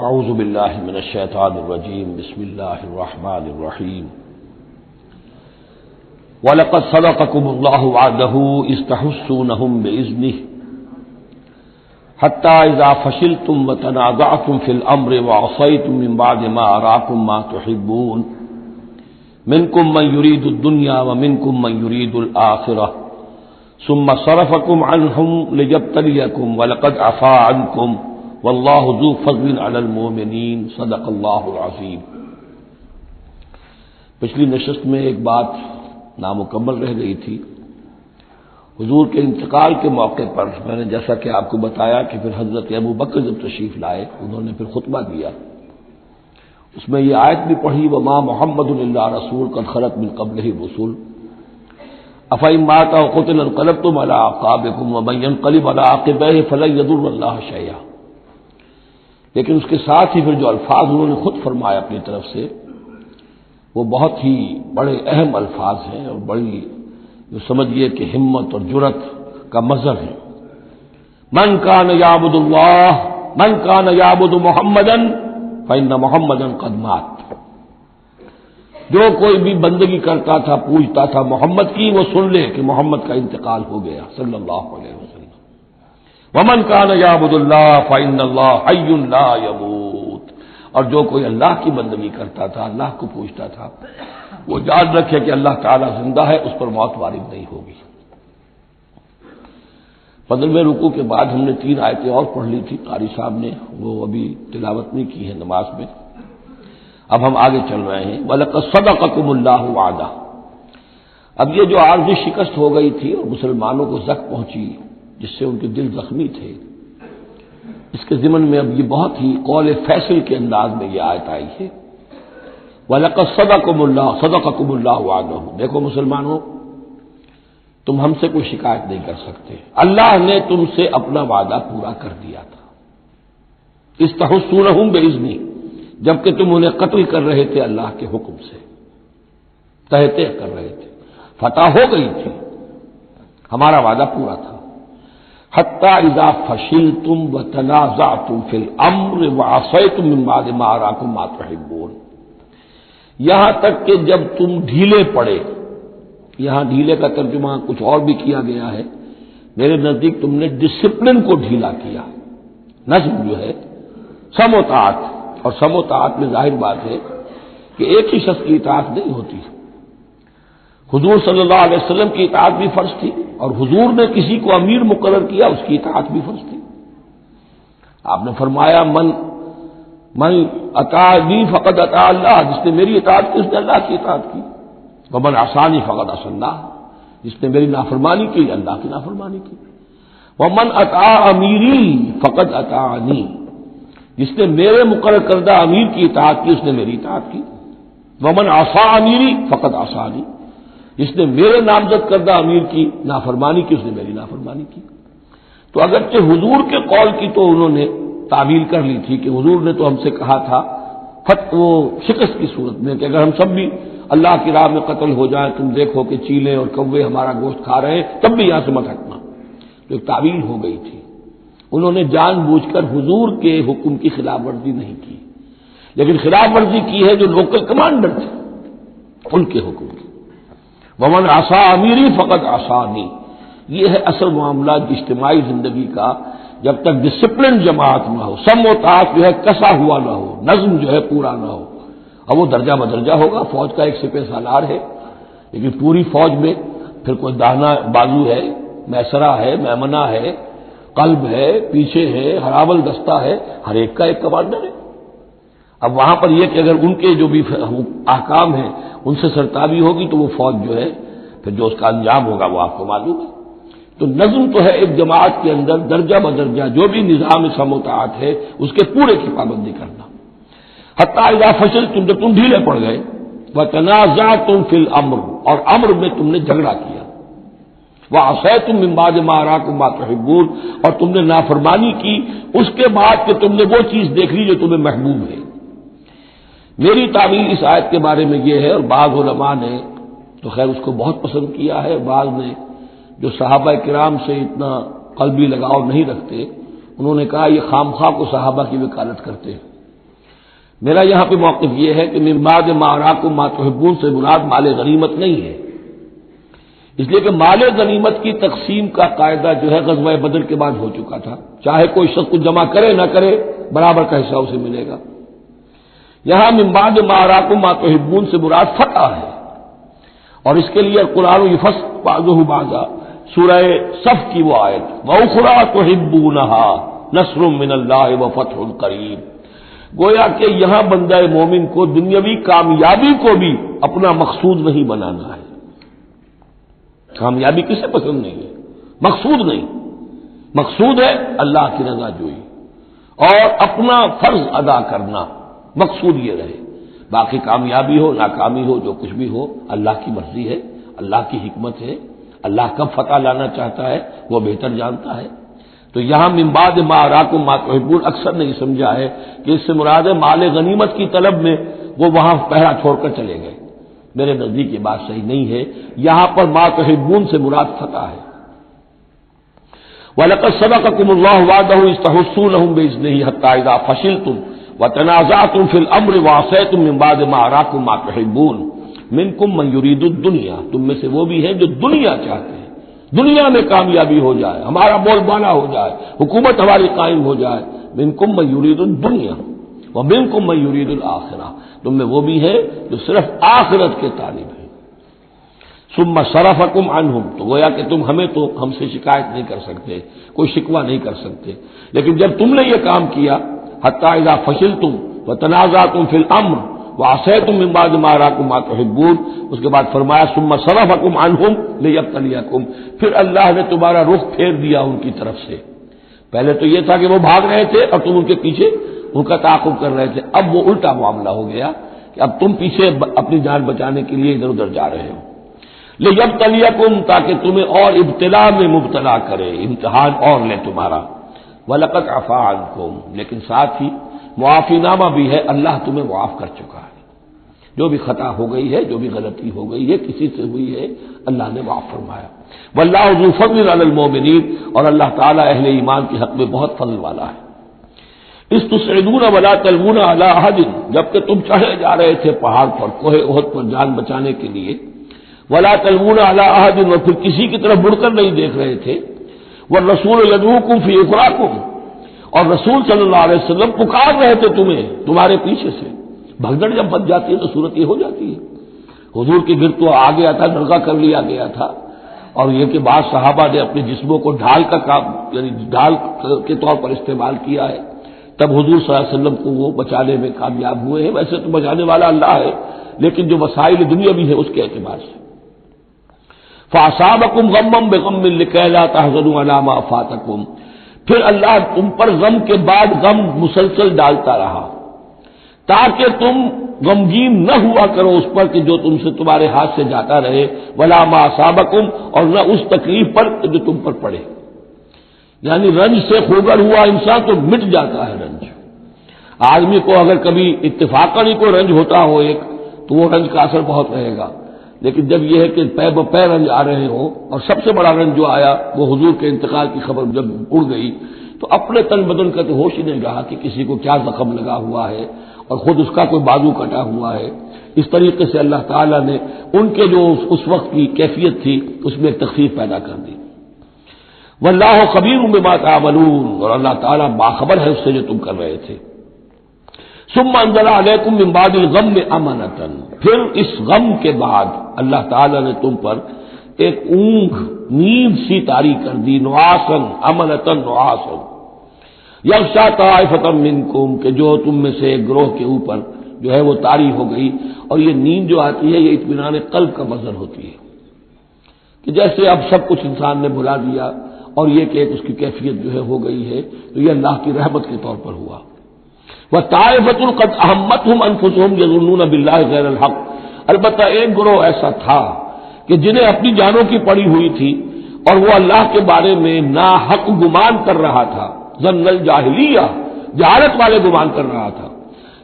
اعوذ باللہ من الشیطان الرجیم بسم اللہ الرحمن الرحیم وَلَقَدْ صَدَقَكُمُ اللَّهُ وَعْدَهُ إِذْ تَحُسُّونَهُم بِإِذْنِهِ حَتَّىٰ إِذَا فَشِلْتُمْ وَتَنَازَعْتُمْ فِي الْأَمْرِ وَعَصَيْتُم مِّن بَعْدِ مَا أَرَاكُم مَّا تُحِبُّونَ مِنكُم مَّن يُرِيدُ الدُّنْيَا وَمِنكُم مَّن يُرِيدُ الْآخِرَةَ ثُمَّ صَرَفَكُمْ عَنْهُمْ لِيَبْتَلِيَكُمْ وَلَقَدْ عَفَا عَنكُمْ واللہ ذو فضل علی المؤمنین صدق اللہ العظیم۔ پچھلی نشست میں ایک بات نامکمل رہ گئی تھی۔ حضور کے انتقال کے موقع پر میں نے جیسا کہ آپ کو بتایا کہ پھر حضرت ابوبکر جب تشریف لائے انہوں نے پھر خطبہ دیا، اس میں یہ آیت بھی پڑھی وما محمد الا رسول قد خلت من قبلہ الرسل افإن مات أو قتل انقلبتم على أعقابكم ومن ينقلب على عقبيه فلن يضر الله شيئا۔ لیکن اس کے ساتھ ہی پھر جو الفاظ انہوں نے خود فرمایا اپنی طرف سے وہ بہت ہی بڑے اہم الفاظ ہیں اور بڑی جو سمجھیے کہ ہمت اور جرأت کا مظہر ہے۔ من کان یعبد اللہ من کان یعبد محمدا فإن محمدا قد مات۔ جو کوئی بھی بندگی کرتا تھا پوجتا تھا محمد کی، وہ سن لے کہ محمد کا انتقال ہو گیا صلی اللہ علیہ وسلم۔ ومن کان یعبد اللہ فإن اللہ حی لا یموت، اور جو کوئی اللہ کی بندگی کرتا تھا، اللہ کو پوجتا تھا، وہ یاد رکھے کہ اللہ تعالی زندہ ہے، اس پر موت وارد نہیں ہوگی۔ 15ویں رکوع کے بعد ہم نے 3 آیتیں اور پڑھ لی تھی، قاری صاحب نے وہ ابھی تلاوت نہیں کی ہے نماز میں۔ اب ہم آگے چل رہے ہیں۔ وَلَقَدْ صَدَقَكُمُ اللَّهُ وَعْدَهُ۔ اب یہ جو عارضی شکست ہو گئی تھی اور مسلمانوں کو زخم پہنچی جس سے ان کے دل زخمی تھے، اس کے ضمن میں اب یہ بہت ہی قول فیصل کے انداز میں یہ آیت آئی ہے۔ وَلَقَدْ صَدَقَكُمُ اللَّهُ وَعْدَهُ۔ دیکھو مسلمانوں، تم ہم سے کوئی شکایت نہیں کر سکتے، اللہ نے تم سے اپنا وعدہ پورا کر دیا تھا۔ اِذْ تَحُسُّونَهُم بِإِذْنِهِ، جبکہ تم انہیں قتل کر رہے تھے اللہ کے حکم سے، تہتے کر رہے تھے، فتح ہو گئی تھی، ہمارا وعدہ پورا تھا۔ حتیٰ اذا فشلتم وتنازعتم فی الامر وعصیتم من بعد ما اراکم ما تحبون، یہاں تک کہ جب تم ڈھیلے پڑے، یہاں ڈھیلے کا ترجمہ کچھ اور بھی کیا گیا ہے، میرے نزدیک تم نے ڈسپلن کو ڈھیلا کیا۔ نظم جو ہے سم و طاعت، اور سم و طاعت میں ظاہر بات ہے کہ ایک ہی شخص کی اطاعت نہیں ہوتی۔ حضور صلی اللہ علیہ وسلم کی اطاعت بھی فرض تھی، اور حضور نے کسی کو امیر مقرر کیا اس کی اطاعت بھی فرض تھی۔ آپ نے فرمایا من اطاعنی فقد اطاع اللہ، جس نے میری اطاعت کی اس نے اللہ کی اطاعت کی۔ ومن عصانی فقد عصی اللہ، جس نے میری نافرمانی کی اللہ کی نافرمانی کی۔ ومن اطاع امیری فقد اطاعنی، جس نے میرے مقرر کردہ امیر کی اطاعت کی اس نے میری اطاعت کی۔ ومن عصا امیری فقد عصانی، جس نے میرے نامزد کردہ امیر کی نافرمانی کی اس نے میری نافرمانی کی۔ تو اگرچہ حضور کے قول کی تو انہوں نے تعویل کر لی تھی کہ حضور نے تو ہم سے کہا تھا وہ شکست کی صورت میں کہ اگر ہم سب بھی اللہ کی راہ میں قتل ہو جائیں، تم دیکھو کہ چیلے اور کوے ہمارا گوشت کھا رہے ہیں، تب بھی یہاں سے مت ہٹنا، تو ایک تعویل ہو گئی تھی۔ انہوں نے جان بوجھ کر حضور کے حکم کی خلاف ورزی نہیں کی، لیکن خلاف ورزی کی ہے جو لوکل کمانڈر تھے ان کے حکم کی۔ ومن عصا امیری فقد عصانی، یہ ہے اصل معاملہ اجتماعی زندگی کا۔ جب تک ڈسپلن جماعت نہ ہو، سم و طاعت جو ہے کسا ہوا نہ ہو، نظم جو ہے پورا نہ ہو، اب وہ درجہ بدرجہ ہوگا۔ فوج کا ایک سپہ سالار ہے، لیکن پوری فوج میں پھر کوئی داہنا بازو ہے، میسرہ ہے، میمنہ ہے، قلب ہے، پیچھے ہے، ہراول دستہ ہے، ہر ایک کا ایک کمانڈر ہے۔ اب وہاں پر یہ کہ اگر ان کے جو بھی احکام ہیں ان سے سرتابی ہوگی تو وہ فوج جو ہے پھر جو اس کا انجام ہوگا وہ آپ کو معلوم ہے۔ تو نظم تو ہے ایک جماعت کے اندر درجہ بدرجہ جو بھی نظام سم و طاعت ہے اس کے پورے کی پابندی کرنا۔ حتیٰ اذا فشلتم، جب تم ڈھیلے پڑ گئے، وتنازعتم فی الامر، اور امر میں تم نے جھگڑا کیا، وعصیتم من بعد ما اراکم ما تحبون، اور تم نے نافرمانی کی اس کے بعد کہ تم نے وہ چیز دیکھ لی جو تمہیں محبوب ہے۔ میری تعبیر اس آیت کے بارے میں یہ ہے، اور بعض علماء نے تو خیر اس کو بہت پسند کیا ہے، بعض نے جو صحابہ کرام سے اتنا قلبی لگاؤ نہیں رکھتے انہوں نے کہا یہ خام خواہ کو صحابہ کی وکالت کرتے ہیں، میرا یہاں پہ موقف یہ ہے کہ من بعد ما اراکم ما تحبون سے مراد مال غنیمت نہیں ہے، اس لیے کہ مال غنیمت کی تقسیم کا قاعدہ جو ہے غزوہ بدر کے بعد ہو چکا تھا، چاہے کوئی شخص کو جمع کرے نہ کرے برابر کا حصہ اسے ملے گا۔ یہاں من بعد ما اراکم ما تحبون سے مراد فتح ہے، اور اس کے لیے قرآن یفصل بعضہ بعضا، سورہ صف کی وہ آیت وَأُخْرَىٰ تُحِبُّونَهَا نَصْرٌ مِّنَ اللَّهِ وَفَتْحٌ قَرِیب، گویا کہ یہاں بندہ مومن کو دنیاوی کامیابی کو بھی اپنا مقصود نہیں بنانا ہے۔ کامیابی کسے پسند نہیں ہے؟ مقصود نہیں، مقصود ہے اللہ کی رضا جوئی اور اپنا فرض ادا کرنا، مقصود یہ رہے، باقی کامیابی ہو ناکامی ہو جو کچھ بھی ہو اللہ کی مرضی ہے، اللہ کی حکمت ہے، اللہ کب فتح لانا چاہتا ہے وہ بہتر جانتا ہے۔ تو یہاں من بعد ما اراکم ما تحبون اکثر نہیں سمجھا ہے کہ اس سے مراد ہے مال غنیمت کی طلب میں وہ وہاں پہرا چھوڑ کر چلے گئے، میرے نزدیک یہ بات صحیح نہیں ہے، یہاں پر ما تحبون سے مراد فتح ہے۔ وَلَقَدْ صَدَقَكُمُ اللَّهُ وَعْدَهُ إِذْ تَحُسُّونَهُم بِإِذْنِهِ حَتَّىٰ إِذَا فَشِلْتُمْ وَتَنَازَعْتُمْ فِي الْأَمْرِ وَعَصَيْتُم مِّن بَعْدِ مَا أَرَاكُم مَّا تُحِبُّونَ مِنكُم مَّن يُرِيدُ الدُّنْيَا، تم میں سے وہ بھی ہیں جو دنیا چاہتے ہیں، دنیا میں کامیابی ہو جائے، ہمارا بول بالا ہو جائے، حکومت ہماری قائم ہو جائے۔ منکم من یرید الدنیا ومنکم من یرید الآخرہ، تم میں وہ بھی ہے جو صرف آخرت کے طالب ہیں۔ ثم صرفکم عنہم، تو گویا کہ تم ہم سے شکایت نہیں کر سکتے، کوئی شکوہ نہیں کر سکتے، لیکن جب تم نے یہ کام کیا حتی اذا فشلتم وتنازعتم فی الامر وعصیتم من بعد ما اراکم ما تحبون، اس کے بعد فرمایا ثم صرفکم عنہم لیبتلیکم، پھر اللہ نے تمہارا رخ پھیر دیا ان کی طرف سے۔ پہلے تو یہ تھا کہ وہ بھاگ رہے تھے اور تم ان کے پیچھے ان کا تعاقب کر رہے تھے، اب وہ الٹا معاملہ ہو گیا کہ اب تم پیچھے اپنی جان بچانے کے لیے ادھر ادھر جا رہے ہو۔ لیبتلیکم، تاکہ تمہیں اور ابتلا میں مبتلا کرے، امتحان اور لے تمہارا۔ وَلَقَدْ عَفَا عَنْكُمْ، لیکن ساتھ ہی معافی نامہ بھی ہے، اللہ تمہیں معاف کر چکا ہے، جو بھی خطا ہو گئی ہے، جو بھی غلطی ہو گئی ہے، کسی سے ہوئی ہے، اللہ نے معاف فرمایا۔ واللہ ذو فضل علی المؤمنین، اور اللہ تعالیٰ اہل ایمان کے حق میں بہت فضل والا ہے۔ اس تسعدون ولا تلوون علی احد، جبکہ تم چڑھے جا رہے تھے پہاڑ پر، کوہ احد پر جان بچانے کے لیے، ولا تلوون علی احد، اور پھر کسی کی طرف مڑ کر نہیں دیکھ رہے تھے، والرسول یدعوکم فی اخراکم، اور رسول صلی اللہ علیہ وسلم پکار رہے تھے تمہیں تمہارے پیچھے سے۔ بھگدڑ جب بن جاتی ہے تو صورت یہ ہو جاتی ہے۔ حضور کے گرد تو آ گیا تھا، نرغہ کر لیا گیا تھا، اور یہ کہ بعض صحابہ نے اپنے جسموں کو ڈھال کا کام، یعنی ڈھال کے طور پر استعمال کیا ہے، تب حضور صلی اللہ علیہ وسلم کو وہ بچانے میں کامیاب ہوئے ہیں۔ ویسے تو بچانے والا اللہ ہے، لیکن جو وسائل دنیا بھی ہے اس کے اعتبار سے۔ فَأَصَابَكُمْ غَمًّا بِغَمٍّ لِكَيْ لَا تَحْزَنُوا عَلَىٰ مَا فَاتَكُمْ، پھر اللہ تم پر غم کے بعد غم مسلسل ڈالتا رہا تاکہ تم غمگین نہ ہوا کرو اس پر کہ جو تم سے تمہارے ہاتھ سے جاتا رہے، وَلَا مَا أَصَابَكُمْ، اور نہ اس تکلیف پر جو تم پر پڑے۔ یعنی رنج سے خوگر ہوا انسان تو مٹ جاتا ہے رنج۔ آدمی کو اگر کبھی اتفاقاً ہی کوئی رنج ہوتا ہو ایک، تو وہ رنج کا اثر بہت رہے گا، لیکن جب یہ ہے کہ پے بپے رنج آ رہے ہوں، اور سب سے بڑا رنج جو آیا وہ حضور کے انتقال کی خبر جب اڑ گئی، تو اپنے تن بدن کا تو ہوش ہی نہیں رہا کہ کسی کو کیا زخم لگا ہوا ہے، اور خود اس کا کوئی بازو کٹا ہوا ہے۔ اس طریقے سے اللہ تعالیٰ نے ان کے جو اس وقت کی کیفیت تھی اس میں ایک تخفیف پیدا کر دی۔ واللہ خبیر بما تعملون، اور اللہ تعالیٰ باخبر ہے اس سے جو تم کر رہے تھے۔ ثم انزل علیکم من بعد الغم امنۃ، پھر اس غم کے بعد اللہ تعالیٰ نے تم پر ایک اونگ، نیند سی طاری کر دی، نعاسن امنۃ نعاسن یغشی طائفۃ منکم، کہ جو تم میں سے ایک گروہ کے اوپر جو ہے وہ طاری ہو گئی۔ اور یہ نیند جو آتی ہے یہ اطمینان قلب کا مظہر ہوتی ہے، کہ جیسے اب سب کچھ انسان نے بھلا دیا اور یہ کہ اس کی کیفیت جو ہے ہو گئی ہے، تو یہ اللہ کی رحمت کے طور پر ہوا۔ وَطَائِفَةٌ قَدْ أَهَمَّتْهُمْ أَنفُسُهُمْ يَظُنُّونَ بِاللَّهِ غَيْرَ الْحَقِّ، البتہ ایک گروہ ایسا تھا کہ جنہیں اپنی جانوں کی پڑی ہوئی تھی اور وہ اللہ کے بارے میں ناحق گمان کر رہا تھا، ظن الجاہلیہ، جہالت والے گمان کر رہا تھا۔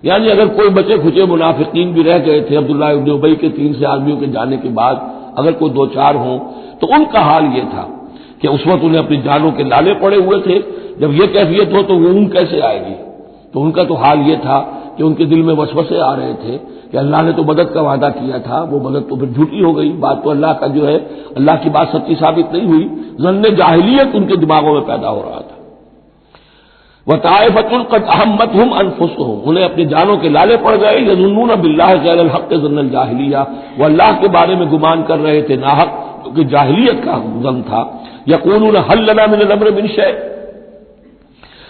یعنی اگر کوئی بچے کھچے منافقین بھی رہ گئے تھے عبداللہ ابن ابی کے 3 سے آدمیوں کے جانے کے بعد، اگر کوئی 2-4 ہوں تو ان کا حال یہ تھا کہ اس وقت انہیں اپنی جانوں کے لالے پڑے ہوئے تھے، جب یہ کیفیت ہو تو وہ اون کیسے آئے گی؟ تو ان کا تو حال یہ تھا کہ ان کے دل میں وسوسے آ رہے تھے کہ اللہ نے تو مدد کا وعدہ کیا تھا، وہ مدد تو پھر جھوٹی ہو گئی، بات تو اللہ کا جو ہے اللہ کی بات سچی ثابت نہیں ہوئی، ظن جاہلیت ان کے دماغوں میں پیدا ہو رہا تھا۔ وطائفۃ قد اہمتہم انفسہم، انہیں اپنی جانوں کے لالے پڑ گئے، یظنون باللہ غیر الحق ظن الجاہلیہ، وہ اللہ کے بارے میں گمان کر رہے تھے ناحق، کیونکہ جاہلیت کا ظن تھا۔ یقولون هل لنا من الامر من شیء،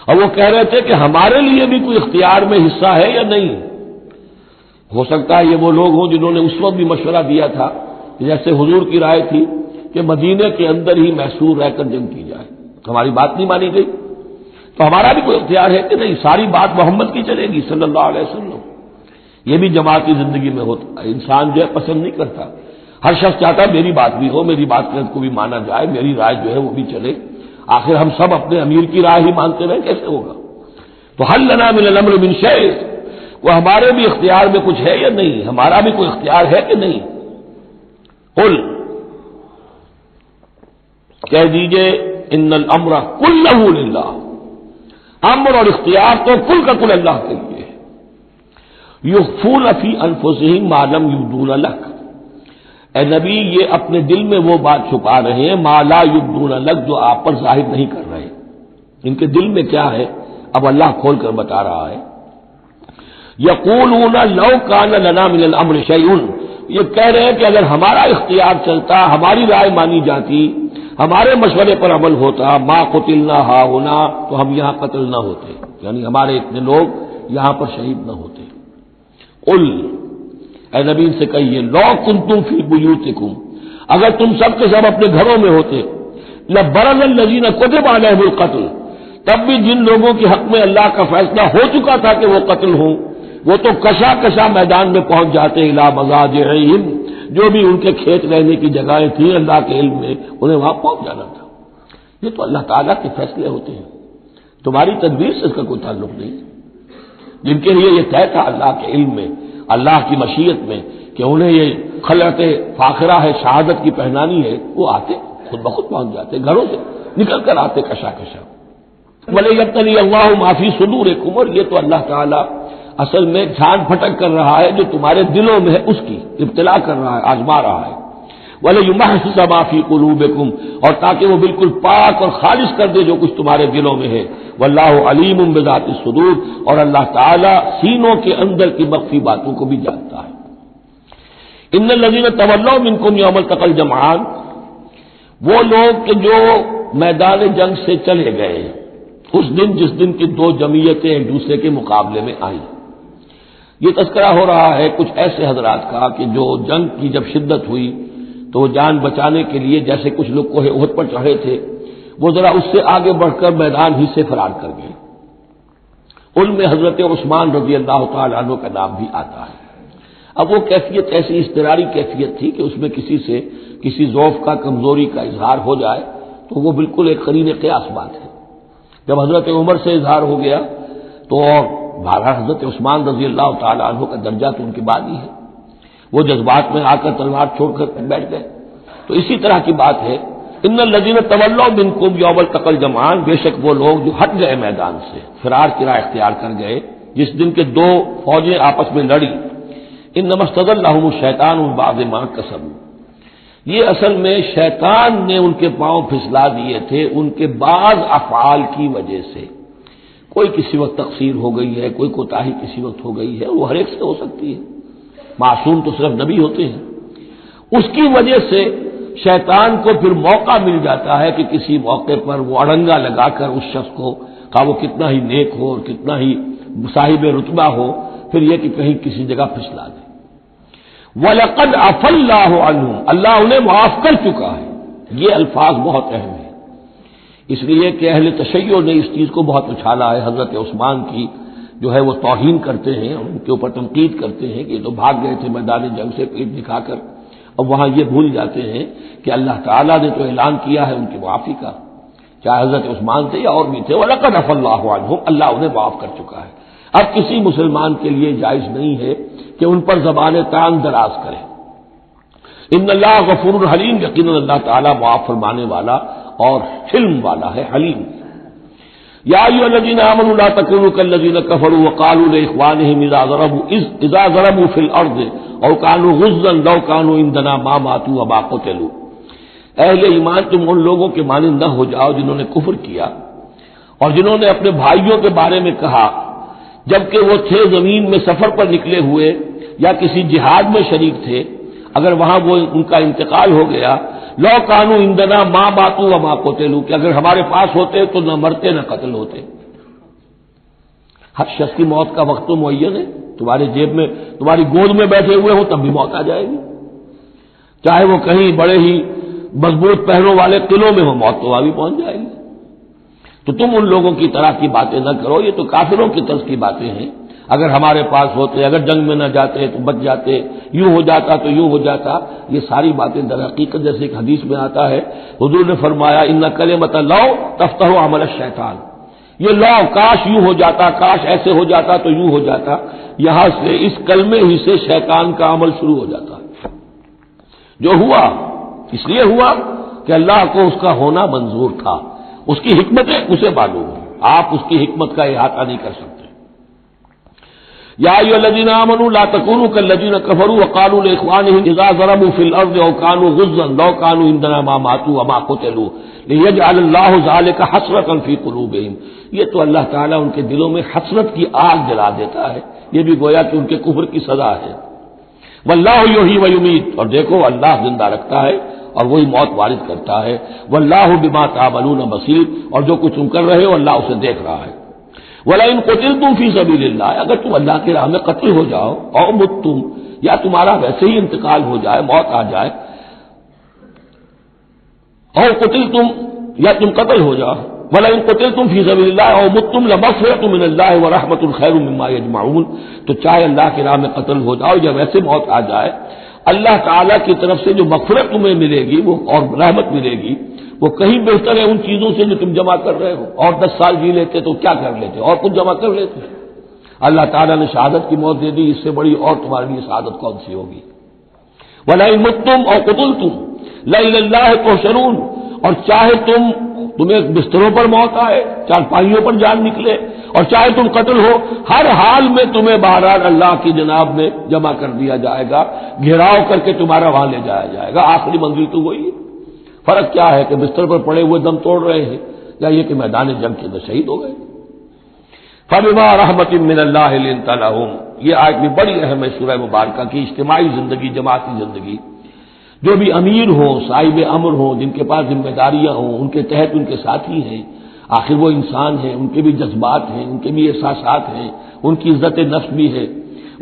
اور وہ کہہ رہے تھے کہ ہمارے لیے بھی کوئی اختیار میں حصہ ہے یا نہیں۔ ہو سکتا ہے یہ وہ لوگ ہوں جنہوں نے اس وقت بھی مشورہ دیا تھا، جیسے حضور کی رائے تھی کہ مدینے کے اندر ہی محصور رہ کر جنگ کی جائے، ہماری بات نہیں مانی گئی تو ہمارا بھی کوئی اختیار ہے کہ نہیں، ساری بات محمد کی چلے گی صلی اللہ علیہ وسلم۔ یہ بھی جماعتی زندگی میں ہوتا ہے، انسان جو ہے پسند نہیں کرتا، ہر شخص چاہتا ہے میری بات بھی ہو، میری بات کو بھی مانا جائے، میری رائے جو ہے وہ بھی چلے، آخر ہم سب اپنے امیر کی رائے ہی مانتے رہے، کیسے ہوگا؟ تو حل لنا من الامر من شیء، وہ ہمارے بھی اختیار میں کچھ ہے یا نہیں، ہمارا بھی کوئی اختیار ہے کہ نہیں؟ قل، کہہ دیجئے ان الامر کلہ للہ، امر اور اختیار تو کل کا کل اللہ کے لیے ہے۔ یخفون فی انفسہم ما لم یبدون لک، اے نبی یہ اپنے دل میں وہ بات چھپا رہے ہیں ما لا یبدون لک، جو آپ پر ظاہر نہیں کر رہے، ان کے دل میں کیا ہے اب اللہ کھول کر بتا رہا ہے۔ یقولون لو کان لنا من الامر شیء، یہ کہہ رہے ہیں کہ اگر ہمارا اختیار چلتا، ہماری رائے مانی جاتی، ہمارے مشورے پر عمل ہوتا، ما قتلنا ہاہنا، تو ہم یہاں قتل نہ ہوتے، یعنی ہمارے اتنے لوگ یہاں پر شہید نہ ہوتے۔ قل، اے نبی سے کہیے لو کنتم فی بیوتکم، اگر تم سب کے سب اپنے گھروں میں ہوتے، لبرز الذین کتب علیہم القتل، تب بھی جن لوگوں کے حق میں اللہ کا فیصلہ ہو چکا تھا کہ وہ قتل ہوں، وہ تو کشا کشا میدان میں پہنچ جاتے، الی مضاجعہم، جو بھی ان کے کھیت رہنے کی جگہیں تھیں اللہ کے علم میں، انہیں وہاں پہنچ جانا تھا۔ یہ تو اللہ تعالیٰ کے فیصلے ہوتے ہیں، تمہاری تدبیر سے اس کا کوئی تعلق نہیں۔ جن کے لیے یہ طے تھا اللہ کے علم میں، اللہ کی مشیت میں کہ انہیں یہ خلعت فاخرہ ہے، شہادت کی پہنانی ہے، وہ آتے خود بخود پہنچ جاتے، گھروں سے نکل کر آتے کشا کشا۔ وَلِيَبْتَلِيَ اللَّهُ مَا فِي صُدُورِكُمْ، اور یہ تو اللہ تعالیٰ اصل میں جھان پھٹک کر رہا ہے جو تمہارے دلوں میں ہے، اس کی ابتلا کر رہا ہے، آزما رہا ہے۔ وَلِيُمَحِّصَ مَا فِي قُلُوبِكُمْ، اور تاکہ وہ بالکل پاک اور خالص کر دے جو کچھ تمہارے دلوں میں ہے۔ وَاللَّهُ عَلِيمٌ بِذَاتِ الصُّدُورِ، اور اللہ تعالیٰ سینوں کے اندر کی مخفی باتوں کو بھی جانتا ہے۔ ان الذین تولوا منکم یوم التقى الجمعان، وہ لوگ کہ جو میدان جنگ سے چلے گئے اس دن جس دن کی دو جمعیتیں ایک دوسرے کے مقابلے میں آئیں۔ یہ تذکرہ ہو رہا ہے کچھ ایسے حضرات کا کہ جو جنگ کی جب شدت ہوئی تو وہ جان بچانے کے لیے جیسے کچھ لوگ کوہ احد پر چڑھے تھے، وہ ذرا اس سے آگے بڑھ کر میدان ہی سے فرار کر گئے۔ ان میں حضرت عثمان رضی اللہ تعالیٰ عنہ کا نام بھی آتا ہے۔ اب وہ کیفیت ایسی اضطراری کیفیت تھی کہ اس میں کسی سے کسی ضعف کا، کمزوری کا اظہار ہو جائے تو وہ بالکل ایک قرین قیاس بات ہے۔ جب حضرت عمر سے اظہار ہو گیا تو بہرحال حضرت عثمان رضی اللہ تعالیٰ عنہ کا درجہ تو ان کے بعد ہی ہے، وہ جذبات میں آ کر تلوار چھوڑ کر بیٹھ گئے۔ تو اسی طرح کی بات ہے، ان الذین تولوا منکم یوم التقى الجمعان، بے شک وہ لوگ جو ہٹ گئے میدان سے، فرار کی راہ اختیار کر گئے جس دن کے دو فوجیں آپس میں لڑی۔ انما استزلهم الشیطان ببعض ما کسبوا، یہ اصل میں شیطان نے ان کے پاؤں پھسلا دیے تھے ان کے بعض افعال کی وجہ سے۔ کوئی کسی وقت تقصیر ہو گئی ہے، کوئی کوتاہی کسی وقت ہو گئی ہے، وہ ہر ایک سے ہو سکتی ہے، معصوم تو صرف نبی ہوتے ہیں۔ اس کی وجہ سے شیطان کو پھر موقع مل جاتا ہے کہ کسی موقع پر وہ اڑنگا لگا کر اس شخص کو، خواہ وہ کتنا ہی نیک ہو اور کتنا ہی صاحب رتبہ ہو، پھر یہ کہ کہیں کسی جگہ پھسلا دے۔ وَلَقَدْ عَفَا اللَّهُ عَنْهُمْ، اللہ انہیں معاف کر چکا ہے۔ یہ الفاظ بہت اہم ہیں، اس لیے کہ اہل تشیع نے اس چیز کو بہت اچھالا ہے، حضرت عثمان کی جو ہے وہ توہین کرتے ہیں، ان کے اوپر تنقید کرتے ہیں کہ یہ تو بھاگ گئے تھے میدان جنگ سے پیٹ دکھا کر، اب وہاں یہ بھول جاتے ہیں کہ اللہ تعالیٰ نے تو اعلان کیا ہے ان کی معافی کا، چاہے حضرت عثمان تھے یا اور بھی تھے۔ وَلَقَدْ عَفَا اللَّهُ عَنْهُمْ، اللہ انہیں معاف کر چکا ہے۔ اب کسی مسلمان کے لیے جائز نہیں ہے کہ ان پر زبان تان دراز کرے۔ ان اللہ غفور حلیم، یقیناً اللہ تعالیٰ معاف فرمانے والا اور حلم والا ہے، حلیم۔ یا ایھا الذین آمنوا لا تکونوا کالذین کفروا وقالوا لاخوانہم اذا ضربوا فی الارض او کانوا غزا لو کانوا عندنا ما ماتوا وما قتلوا، اہل ایمان تم ان لوگوں کے مانند نہ ہو جاؤ جنہوں نے کفر کیا اور جنہوں نے اپنے بھائیوں کے بارے میں کہا جبکہ وہ تھے زمین میں سفر پر نکلے ہوئے یا کسی جہاد میں شریک تھے، اگر وہاں وہ ان کا انتقال ہو گیا، لو کانوا عندنا ما ماتوا وما قتلوا، کہ اگر ہمارے پاس ہوتے تو نہ مرتے نہ قتل ہوتے۔ ہر شخص کی موت کا وقت تو معین ہے، تمہارے جیب میں تمہاری گود میں بیٹھے ہوئے ہوں تب بھی موت آ جائے گی، چاہے وہ کہیں بڑے ہی مضبوط پہروں والے قلعوں میں ہو، موت تو وہاں بھی پہنچ جائے گی۔ تو تم ان لوگوں کی طرح کی باتیں نہ کرو، یہ تو کافروں کی طرز کی باتیں ہیں، اگر ہمارے پاس ہوتے، اگر جنگ میں نہ جاتے تو بچ جاتے، یوں ہو جاتا تو یوں ہو جاتا، یہ ساری باتیں در حقیقت جیسے ایک حدیث میں آتا ہے حضور نے فرمایا ان کلمۃ لو تفتح عمل الشیطان، یہ لو کاش یوں ہو جاتا، کاش ایسے ہو جاتا تو یوں ہو جاتا، یہاں سے اس کلمے ہی سے شیطان کا عمل شروع ہو جاتا ہے۔ جو ہوا اس لیے ہوا کہ اللہ کو اس کا ہونا منظور تھا، اس کی حکمتیں اسے معلوم ہیں، آپ اس کی حکمت کا احاطہ نہیں کر سکتے۔ یا ایھا الذین آمنوا لا تکونوا کالذین کفروا وقالوا لاخوانہم اذا ضربوا فی الارض او کانوا غزا لو کانوا عندنا ما ماتوا وما قتلوا لیجعل اللہ ذلک حسرۃ فی قلوبہم، یہ تو اللہ تعالیٰ ان کے دلوں میں حسرت کی آگ جلا دیتا ہے، یہ بھی گویا کہ ان کے کفر کی سزا ہے۔ واللہ یحیی ویمیت، اور دیکھو اللہ زندہ رکھتا ہے اور وہی موت وارد کرتا ہے، واللہ بما تعملون بصیر، اور جو کچھ تم کر رہے ہو اللہ اسے دیکھ رہا ہے۔ وَلَئِن قُتِلْتُمْ فِي سَبِيلِ اللَّهِ، اگر تم اللہ کی راہ میں قتل ہو جاؤ، او متم، یا تمہارا ویسے ہی انتقال ہو جائے، موت آ جائے، او قتلتم، یا تم قتل ہو جاؤ، وَلَئِن قُتِلْتُمْ فِي سَبِيلِ اللَّهِ او متم لَمَغْفِرَةٌ مِّنَ اللَّهِ وَرَحْمَةٌ خَيْرٌ مِّمَّا يَجْمَعُونَ، تو چاہے اللہ کی راہ میں قتل ہو جاؤ یا ویسے موت آ جائے، اللہ تعالیٰ کی طرف سے جو مغفرت تمہیں ملے گی وہ اور رحمت ملے گی وہ کہیں بہتر ہے ان چیزوں سے جو تم جمع کر رہے ہو، اور 10 سال جی لیتے تو کیا کر لیتے اور کچھ جمع کر لیتے، اللہ تعالیٰ نے شہادت کی موت دے دی، اس سے بڑی اور تمہارے لیے شہادت کون سی ہوگی۔ وَلَئِن مُتُّمْ أَوْ قُتِلْتُمْ لَإِلَى اللَّهِ تُحْشَرُونَ، اور چاہے تمہیں بستروں پر موت آئے، چارپائیوں پر جان نکلے، اور چاہے تم قتل ہو، ہر حال میں تمہیں بہرحال اللہ کی جناب میں جمع کر دیا جائے گا، گھیراؤ کر کے تمہارا وہاں لے جایا جائے گا، آخری منزل تو وہی ہے۔ فرق کیا ہے کہ بستر پر پڑے ہوئے دم توڑ رہے ہیں یا یہ کہ میدان جنگ کے اندر شہید ہو گئے۔ فَبِمَا رَحْمَةٍ مِّنَ اللَّهِ لِنتَ لَهُمْ، یہ آیت بھی بڑی اہم ہے سورہ مبارکہ کی، اجتماعی زندگی، جماعتی زندگی، جو بھی امیر ہوں، صاحب امر ہوں، جن کے پاس ذمہ داریاں ہوں، ان کے تحت ان کے ساتھی ہیں، آخر وہ انسان ہیں، ان کے بھی جذبات ہیں، ان کے بھی احساسات ہیں، ان کی عزت نفس بھی ہے،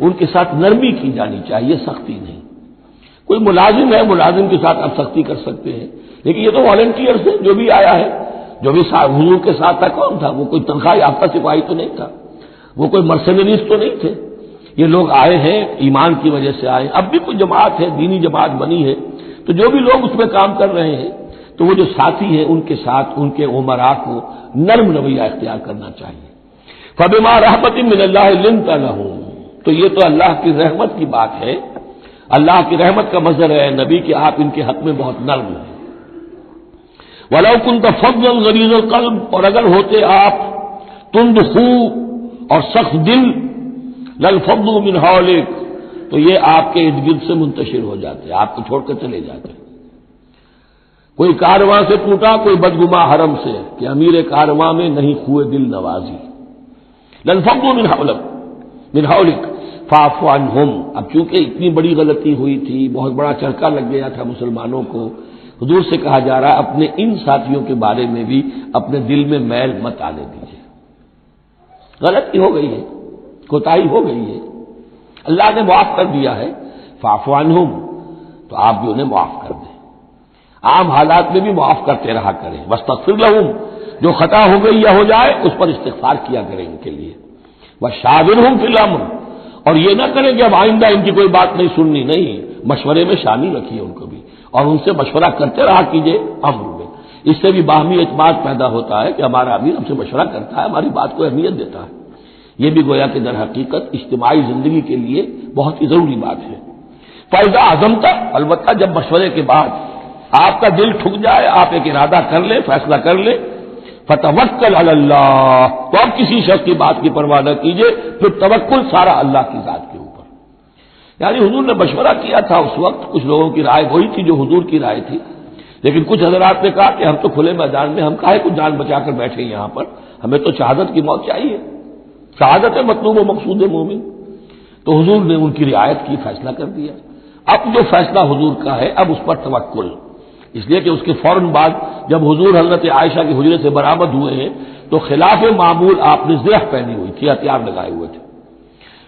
ان کے ساتھ نرمی کی جانی چاہیے، سختی نہیں۔ کوئی ملازم ہے، ملازم کے ساتھ آپ سختی کر سکتے ہیں، لیکن یہ تو والنٹیئرز ہے، جو بھی آیا ہے، جو بھی حضور کے ساتھ تھا کون تھا؟ وہ کوئی تنخواہ یافتہ سپاہی تو نہیں تھا، وہ کوئی مرسنریز تو نہیں تھے، یہ لوگ آئے ہیں ایمان کی وجہ سے آئے، اب بھی کوئی جماعت ہے، دینی جماعت بنی ہے، تو جو بھی لوگ اس میں کام کر رہے ہیں تو وہ جو ساتھی ہیں ان کے ساتھ ان کے امراء کو نرم رویہ اختیار کرنا چاہیے۔ فَبِمَا رَحْمَةٍ مِّنَ اللَّهِ لِنتَ لَهُمْ، تو یہ تو اللہ کی رحمت کی بات ہے، اللہ کی رحمت کا مظہر ہے نبی کہ آپ ان کے حق میں بہت نرم ہیں۔ وَلَوْ كُنْتَ فَظًّا غَلِيظَ الْقَلْبِ، اور اگر ہوتے آپ تند خو اور سخت دل، لَانفَضُّوا مِنْ حَوْلِكَ، تو یہ آپ کے ارد گرد سے منتشر ہو جاتے، آپ کو چھوڑ کر چلے جاتے۔ کوئی کارواں سے ٹوٹا، کوئی بدگما حرم سے، کہ امیر کارواں میں نہیں خوئے دل نوازی۔ لَانفَضُّوا مِنْ حَوْلِكَ فَاعْفُ عَنْهُمْ، اب چونکہ اتنی بڑی غلطی ہوئی تھی، بہت بڑا چرکا لگ گیا تھا مسلمانوں کو، حضور سے کہا جا رہا ہے اپنے ان ساتھیوں کے بارے میں بھی اپنے دل میں میل مت آنے دیجیے، غلطی ہو گئی ہے، کوتاہی ہو گئی ہے، اللہ نے معاف کر دیا ہے، فاعف عنہم، تو آپ بھی انہیں معاف کر دیں، عام حالات میں بھی معاف کرتے رہا کریں، واستغفر لہم، جو خطا ہو گئی یا ہو جائے اس پر استغفار کیا کریں ان کے لیے، وشاورہم فی الامر، اور یہ نہ کریں کہ اب آئندہ ان کی کوئی بات نہیں سننی، نہیں، مشورے میں شامل رکھیے ان کو بھی، اور ان سے مشورہ کرتے رہا کیجیے امر میں، اس سے بھی باہمی اعتماد پیدا ہوتا ہے کہ ہمارا امیر ہم سے مشورہ کرتا ہے، ہماری بات کو اہمیت دیتا ہے، یہ بھی گویا کہ در حقیقت اجتماعی زندگی کے لیے بہت ہی ضروری بات ہے۔ فائدہ عزمت، البتہ جب مشورے کے بعد آپ کا دل ٹھک جائے، آپ ایک ارادہ کر لیں، فیصلہ کر لیں، فتوکل علی اللہ، تو اب کسی شخص کی بات کی پرواہ نہ کیجیے، پھر توکل سارا اللہ کی ذات کے اوپر۔ یعنی حضور نے مشورہ کیا تھا اس وقت، کچھ لوگوں کی رائے وہی تھی جو حضور کی رائے تھی، لیکن کچھ حضرات نے کہا کہ ہم تو کھلے میدان میں، ہم کاہے کو جان بچا کر بیٹھے یہاں پر، ہمیں تو شہادت کی موت چاہیے، شہادت ہے مطلوب و مقصود مومن۔ تو حضور نے ان کی رعایت کی، فیصلہ کر دیا۔ اب جو فیصلہ حضور کا ہے اب اس پر توکل، اس لیے کہ اس کے فوراً بعد جب حضور حضرت عائشہ کے حجرے سے برآمد ہوئے ہیں تو خلاف معمول آپ نے زرہ پہنی ہوئی تھی، ہتھیار لگائے ہوئے تھے،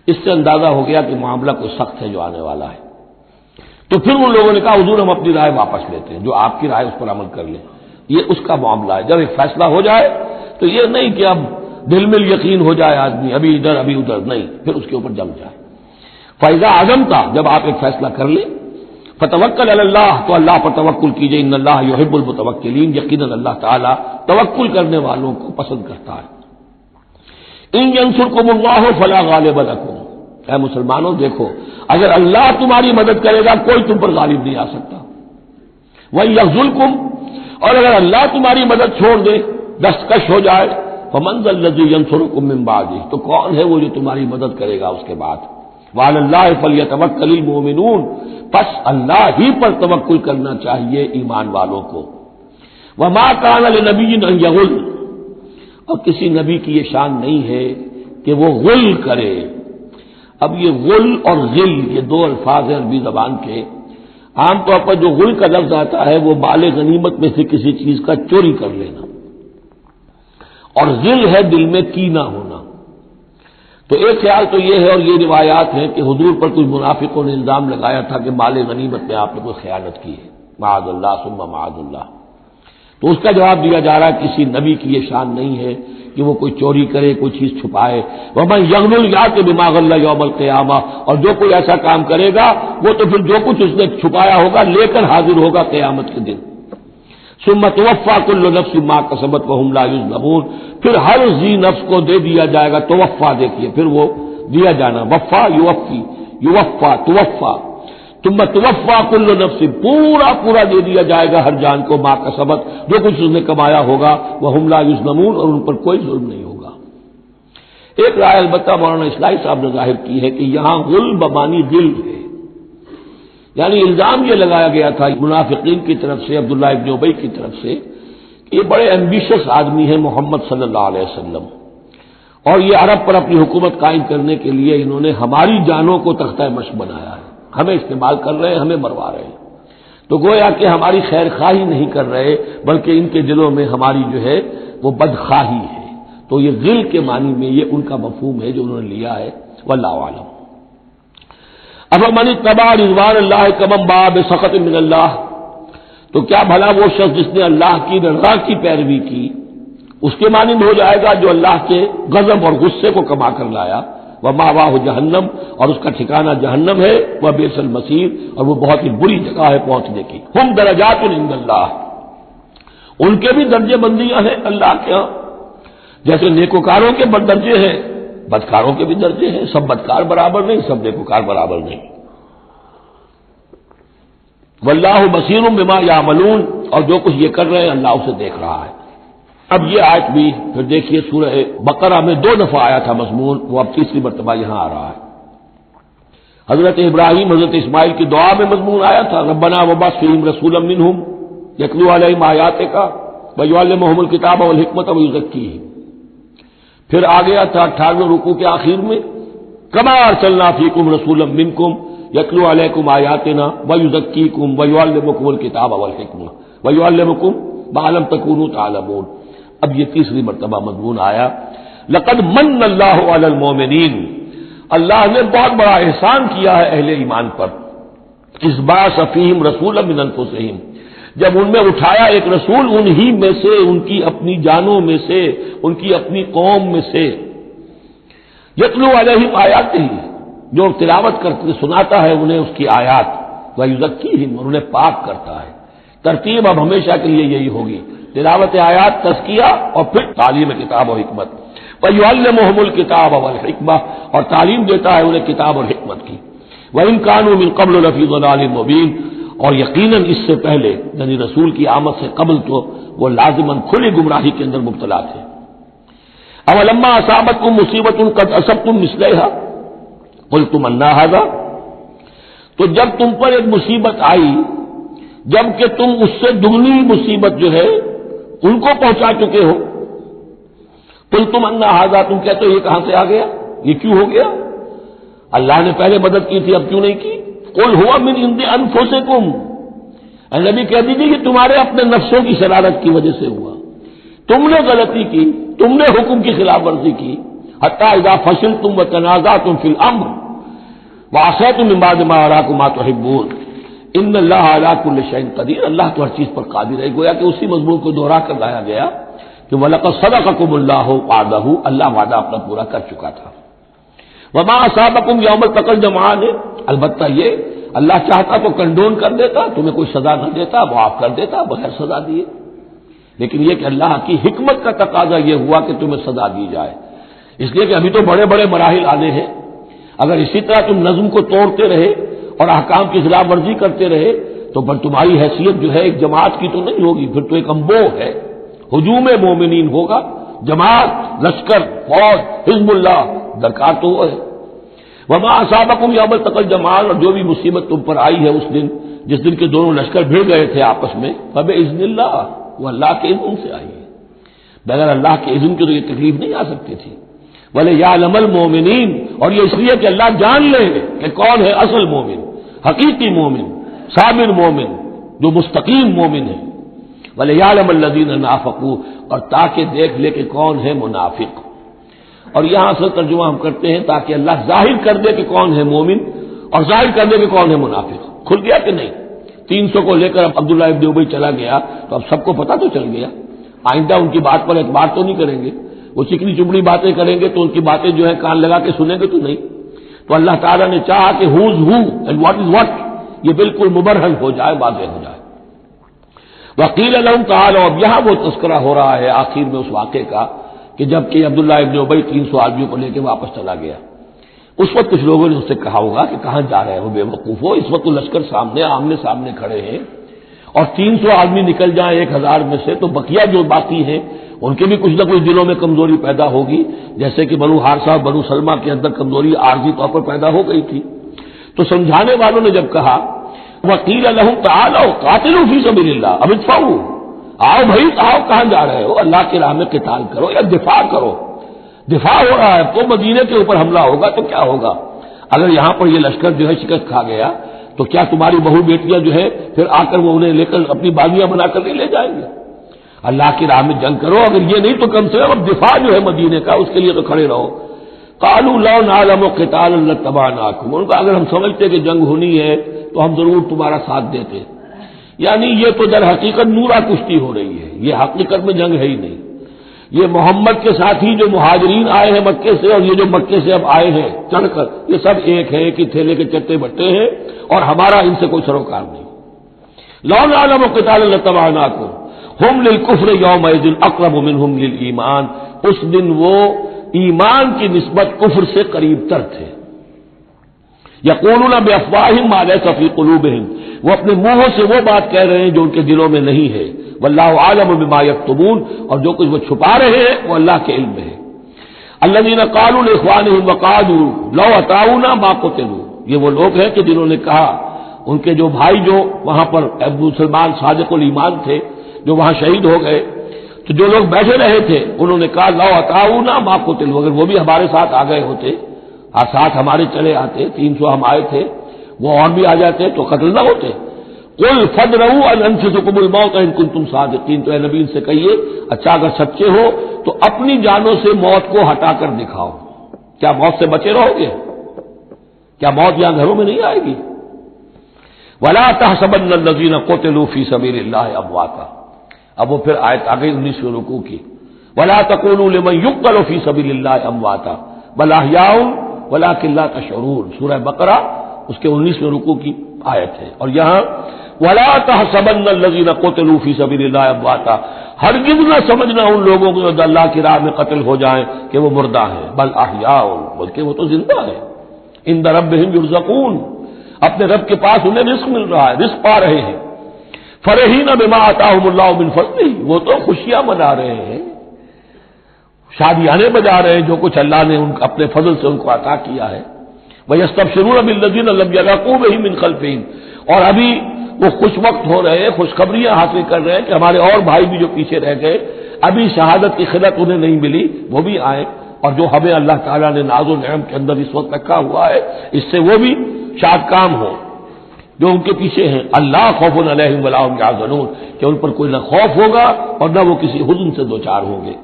اس سے اندازہ ہو گیا کہ معاملہ کوئی سخت ہے جو آنے والا ہے۔ تو پھر ان لوگوں نے کہا حضور ہم اپنی رائے واپس لیتے ہیں، جو آپ کی رائے اس پر عمل کر لیں، یہ اس کا معاملہ ہے۔ جب ایک فیصلہ ہو جائے تو یہ نہیں کہ اب دل میں یقین ہو جائے آدمی ابھی ادھر ابھی ادھر، نہیں، پھر اس کے اوپر جم جائے۔ فَإِذَا عَزَمْتَ، جب آپ ایک فیصلہ کر لیں، فَتَوَكَّلْ عَلَى اللَّهِ، تو اللہ پر توکل کیجئے، ان اللہ یحب المتوکلین، یقیناً اللہ تعالیٰ توکل کرنے والوں کو پسند کرتا ہے۔ ان ینصرکم اللہ فلا غالب لکم، اے مسلمانوں دیکھو، اگر اللہ تمہاری مدد کرے گا کوئی تم پر غالب نہیں آ سکتا، وَإِن یخذلکم، اور اگر اللہ تمہاری مدد چھوڑ دے، دستکش ہو جائے، فَمَن ذَا الَّذِي يَنصُرُكُم مِّن بَعْدِهِ، تو کون ہے وہ جو تمہاری مدد کرے گا اس کے بعد۔ وَعَلَى اللَّهِ فَلْيَتَوَكَّلِ الْمُؤْمِنُونَ، پس اللہ ہی پر توکل کرنا چاہیے ایمان والوں کو۔ وَمَا كَانَ لِنَبِيٍّ أَن يَغُلَّ، اور کسی نبی کی یہ شان نہیں ہے کہ وہ غل کرے۔ اب یہ غل اور غل یہ دو الفاظ ہیں عربی زبان کے، عام طور پر جو غل کا لفظ آتا ہے وہ مال غنیمت میں سے کسی چیز کا چوری کر لینا، اور غل ہے دل میں کینہ ہونا۔ تو ایک خیال تو یہ ہے، اور یہ روایات ہیں کہ حضور پر کچھ منافقوں نے الزام لگایا تھا کہ مال غنیمت میں آپ نے کوئی خیانت کی ہے، معاذ اللہ ثم معاذ اللہ۔ تو اس کا جواب دیا جا رہا ہے کسی نبی کی یہ شان نہیں ہے کہ وہ کوئی چوری کرے، کوئی چیز چھپائے۔ وَمَن يَغْلُلْ يَأْتِ بِمَا غَلَّ يَوْمَ الْقِيَامَةِ، اور جو کوئی ایسا کام کرے گا وہ تو پھر جو کچھ اس نے چھپایا ہوگا لے کر حاضر ہوگا قیامت کے دن۔ ثُمَّ تُوَفَّىٰ كُلُّ نَفْسٍ مَّا كَسَبَتْ وَهُمْ لَا يُظْلَمُونَ، پھر ہر ذی نفس کو دے دیا جائے گا، توفا دیکھیے پھر وہ دیا جانا، وفا یوفی، یوفا توفا، ثم توفا كُلُّ نفس، پورا دے دیا جائے گا ہر جان کو، ما کسبت، جو کچھ اس نے کمایا ہوگا، وہم لا یظلمون، اور ان پر کوئی ظلم نہیں ہوگا۔ ایک رائے البتہ مولانا اسلائی صاحب نے ظاہر کی ہے کہ یہاں غل بمانی دل ہے، یعنی الزام یہ لگایا گیا تھا منافقین کی طرف سے، عبداللہ ابن ابی کی طرف سے، کہ یہ بڑے ایمبیشس آدمی ہیں محمد صلی اللہ علیہ وسلم، اور یہ عرب پر اپنی حکومت قائم کرنے کے لیے انہوں نے ہماری جانوں کو تختہ مشق بنایا ہے، ہمیں استعمال کر رہے ہیں، ہمیں مروا رہے ہیں، تو گویا کہ ہماری خیر خواہی نہیں کر رہے بلکہ ان کے دلوں میں ہماری جو ہے وہ بدخواہی ہے۔ تو یہ غل کے معنی میں یہ ان کا مفہوم ہے جو انہوں نے لیا ہے، واللہ اعلم۔ افمن اتبع رضوان اللہ کمن باء بسخط من اللہ، تو کیا بھلا وہ شخص جس نے اللہ کی رضا کی پیروی کی اس کے مانند ہو جائے گا جو اللہ کے غضب اور غصے کو کما کر لایا، ومأواہ جہنم، اور اس کا ٹھکانہ جہنم ہے، وبئس المصیر، اور وہ بہت ہی بری جگہ ہے پہنچنے کی۔ ہم درجات عند اللہ، ان کے بھی درجے بندیاں ہیں اللہ کے ہاں، جیسے نیکوکاروں کے درجے ہیں بدکاروں کے بھی درجے ہیں، سب بدکار برابر نہیں، سب نیکوکار برابر نہیں۔ واللہ بصیر بما یعملون، اور جو کچھ یہ کر رہے ہیں اللہ اسے دیکھ رہا ہے۔ اب یہ آیت بھی پھر دیکھیے سورہ بقرہ میں 2 دفعہ آیا تھا مضمون، وہ اب تیسری مرتبہ یہاں آ رہا ہے۔ حضرت ابراہیم حضرت اسماعیل کی دعا میں مضمون آیا تھا، ربنا وابعث فیہم رسولا منہم یتلو علیہم آیاتک ویعلمہم الکتاب والحکمۃ ویزکیہم۔ پھر آ گیا تھا 18ویں رکوع کے آخر میں، کما ارسلنا فیکم رسولا منکم یتلو علیکم آیاتنا ویزکیکم ویعلمکم الکتاب والحکمہ ویعلمکم ما لم تکونوا تعلمون۔ اب یہ تیسری مرتبہ مضمون آیا، لقد من اللہ علی المؤمنین، اللہ نے بہت بڑا احسان کیا ہے اہل ایمان پر، اذ بعث فیہم رسولا من انفسہم، جب ان میں اٹھایا ایک رسول انہی میں سے، ان کی اپنی جانوں میں سے، ان کی اپنی قوم میں سے، یتلو علیہم آیاتہ، جو تلاوت کرتے سناتا ہے انہیں اس کی آیات، ویزکیہم، اور انہیں پاک کرتا ہے۔ ترتیب اب ہمیشہ کے لیے یہی ہوگی، تلاوت آیات، تزکیہ، اور پھر تعلیم کتاب و حکمت۔ وَيُعَلِّمُهُمُ الْكِتَابَ وَالْحِكْمَةَ، اور تعلیم دیتا ہے انہیں کتاب اور حکمت کی۔ وَإِن كَانُوا مِن قَبْلُ لَفِي ضَلَالٍ مُبِينٍ، اور یقیناً اس سے پہلے یعنی رسول کی آمد سے قبل تو وہ لازماً کھلی گمراہی کے اندر مبتلا تھے۔ اولما اصابتکم مصیبۃ قد اصبتم مثلھا قلتم ان ھذا، تو جب تم پر ایک مصیبت آئی جب کہ تم اس سے دگنی مصیبت جو ہے ان کو پہنچا چکے ہو، قلتم ان ھذا، تم کہتے ہو یہ کہاں سے آ گیا، یہ کیوں ہو گیا، اللہ نے پہلے مدد کی تھی اب کیوں نہیں کی؟ قل هو من عند انفسکم، اے نبی کہہ دیجیے کہ تمہارے اپنے نفسوں کی شرارت کی وجہ سے ہوا، تم نے غلطی کی، تم نے حکم کی خلاف ورزی کی، حتی اذا فشلتم وتنازعتم فی الامر وعصیتم من بعد ما اراکم ما تحبون ان اللہ علی کل شیء قدیر، اللہ تو ہر چیز پر قادر ہے۔ گویا کہ اسی مضمون کو دوہرا کر لایا گیا کہ وَلَقَدْ صَدَقَكُمُ اللَّهُ وَعْدَهُ، اللہ وعدہ اپنا پورا کر چکا تھا۔ وَمَا أَصَابَكُمْ يَوْمَ الْتَقَى الْجَمْعَانِ، البتہ یہ اللہ چاہتا تو کنڈون کر دیتا، تمہیں کوئی سزا نہ دیتا، معاف کر دیتا بغیر سزا دیے، لیکن یہ کہ اللہ کی حکمت کا تقاضا یہ ہوا کہ تمہیں سزا دی جائے، اس لیے کہ ابھی تو بڑے بڑے مراحل آنے ہیں۔ اگر اسی طرح تم نظم کو توڑتے رہے اور احکام کی خلاف ورزی کرتے رہے تو پھر تمہاری حیثیت جو ہے ایک جماعت کی تو نہیں ہوگی، پھر تو ایک امبو ہے، ہجوم مومنین ہوگا، جماعت، لشکر، فوج، حزب اللہ درکار تو وہ ہے۔ وما اصابکم یوم التقى الجمعان، اور جو بھی مصیبت تم پر آئی ہے اس دن جس دن کے دونوں لشکر بھڑ گئے تھے آپس میں، فباذن اللہ، وہ اللہ کے اذن سے آئی ہے، بغیر اللہ کے اذن کے تو یہ تکلیف نہیں آ سکتی تھی۔ وَلِيَعْلَمَ الْمُؤْمِنِينَ، اور یہ اس لیے کہ اللہ جان لے کہ کون ہے اصل مومن، حقیقی مومن، صابر مومن، جو مستقیم مومن ہے۔ وَلِيَعْلَمَ الَّذِينَ نَافَقُوا، اور تاکہ دیکھ لے کہ کون ہے منافق، اور یہاں اصل ترجمہ ہم کرتے ہیں تاکہ اللہ ظاہر کر دے کہ کون ہے مومن اور ظاہر کر دے کہ کون ہے منافق۔ کھل گیا کہ نہیں؟ 300 کو لے کر اب عبداللہ ابن ابی چلا گیا تو اب سب کو پتہ تو چل گیا، آئندہ ان کی بات پر اعتبار تو نہیں کریں گے، وہ چکنی چپڑی باتیں کریں گے تو ان کی باتیں جو ہے کان لگا کے سنیں گے تو نہیں۔ تو اللہ تعالیٰ نے چاہا کہ who's who and what is what یہ بالکل مبرہن ہو جائے، واضح ہو جائے۔ وقیل لهم تعالوا، اب یہاں وہ تذکرہ ہو رہا ہے آخر میں اس واقعے کا کہ جب کہ عبداللہ ابن ابی 300 آدمیوں کو لے کے واپس چلا گیا، اس وقت کچھ لوگوں نے اس سے کہا ہوگا کہ کہاں جا رہے ہو بے وقوف ہو، اس وقت تو لشکر سامنے آمنے سامنے کھڑے ہیں اور 300 آدمی نکل جائیں 1000 میں سے تو بقیہ جو باقی ہیں ان کے بھی کچھ نہ کچھ دلوں میں کمزوری پیدا ہوگی، جیسے کہ بنو حارثہ بنو سلمہ کے اندر کمزوری عارضی طور پر پیدا ہو گئی تھی۔ تو سمجھانے والوں نے جب کہا وقیل لهم تعالوا قاتلوا فی سبیل اللہ اب ادفعوا، آؤ بھائی آؤ، کہاں جا رہے ہو، اللہ کی راہ میں قتال کرو یا دفاع کرو، دفاع ہو رہا ہے تو مدینے کے اوپر حملہ ہوگا تو کیا ہوگا، اگر یہاں پر یہ لشکر جو ہے شکست کھا گیا تو کیا تمہاری بہو بیٹیاں جو ہے پھر آ کر وہ انہیں لے کر اپنی باغیاں بنا کر نہیں لے جائیں گے؟ اللہ کی راہ میں جنگ کرو، اگر یہ نہیں تو کم سے کم دفاع جو ہے مدینے کا اس کے لیے تو کھڑے رہو۔ قالوا لو نعلم قتالا لاتبعناکم، ان کا اگر ہم سمجھتے کہ جنگ ہونی ہے تو ہم ضرور تمہارا ساتھ دیتے، یعنی یہ تو در حقیقت نورا کشتی ہو رہی ہے، یہ حقیقت میں جنگ ہے ہی نہیں، یہ محمد کے ساتھ ہی جو مہاجرین آئے ہیں مکے سے اور یہ جو مکے سے اب آئے ہیں چڑھ کر، یہ سب ایک ہے کہ تھیلے کے چٹے بٹے ہیں اور ہمارا ان سے کوئی سروکار نہیں۔ لو نعلم قتالا لاتبعناکم ہم للکفر یومئذ اقرب منہم للایمان، اس دن وہ ایمان کی نسبت کفر سے قریب تر تھے۔ یقولون بافواہہم ما لیس فی قلوبہم، وہ اپنے منہوں سے وہ بات کہہ رہے ہیں جو ان کے دلوں میں نہیں ہے، واللہ عالم بما یکتمون، اور جو کچھ وہ چھپا رہے ہیں وہ اللہ کے علم میں ہے۔ الذین قالوا لاخوانہم وقعدوا لو اطاعونا ما قتلوا، یہ وہ لوگ ہیں کہ جنہوں نے کہا، ان کے جو بھائی جو وہاں پر ابو سلمان صادق الایمان تھے جو وہاں شہید ہو گئے، تو جو لوگ بیٹھے رہے تھے انہوں نے کہا لو اطاعونا ما قتلوا، اگر وہ بھی ہمارے ساتھ آ گئے ہوتے، ساتھ ہمارے چلے آتے، 300 ہم آئے تھے، وہ اور بھی آ جاتے تو قتل نہ ہوتے۔ قل فادرؤوا عن انفسکم الموت ان کنتم صادقین، تو اے نبی ان سے کہیے اچھا اگر سچے ہو تو اپنی جانوں سے موت کو ہٹا کر دکھاؤ، کیا موت سے بچے رہو گے؟ کیا موت یہاں گھروں میں نہیں آئے گی؟ ولا تحسبن الذین قتلوا فی سبیل اللہ امواتا، اب وہ پھر آیت آ گئی 19ویں رکوع کی، ولا تقولوا لمن يقتل فی سبیل اللہ امواتا بل احیاء ولکن لا تشعرون، سورہ بقرہ اس کے 19ویں رکوع کی آیت ہے۔ اور یہاں ولا تحسبن الذین قتلوا فی سبیل اللہ امواتا، ہرگز نہ سمجھنا ان لوگوں کو جو اللہ کی راہ میں قتل ہو جائیں کہ وہ مردہ ہیں، بل احیاء، بلکہ وہ تو زندہ ہیں، عند ربہم یرزقون، اپنے رب کے پاس انہیں رزق مل رہا ہے، رزق پا رہے ہیں۔ فرحین بما آتاہم اللہ من فضلہ، وہ تو خوشیاں منا رہے ہیں، شادیانے بجا رہے ہیں جو کچھ اللہ نے اپنے فضل سے ان کو عطا کیا ہے۔ وَيَسْتَبْشِرُونَ بِالَّذِينَ لَمْ يَلْحَقُوا بِهِم مِّن خَلْفِهِمْ، اور ابھی وہ خوش وقت ہو رہے ہیں، خوشخبریاں حاصل کر رہے ہیں کہ ہمارے اور بھائی بھی جو پیچھے رہ گئے، ابھی شہادت کی خلت انہیں نہیں ملی، وہ بھی آئیں، اور جو ہمیں اللہ تعالیٰ نے ناز و نعم کے اندر اس وقت رکھا ہوا ہے اس سے وہ بھی شاد کام ہو جو ان کے پیچھے ہیں۔ اللہ خوف علیہم ولا هم يحزنون، کہ ان پر کوئی نہ خوف ہوگا اور نہ وہ کسی حزن سے دوچار ہوں گے۔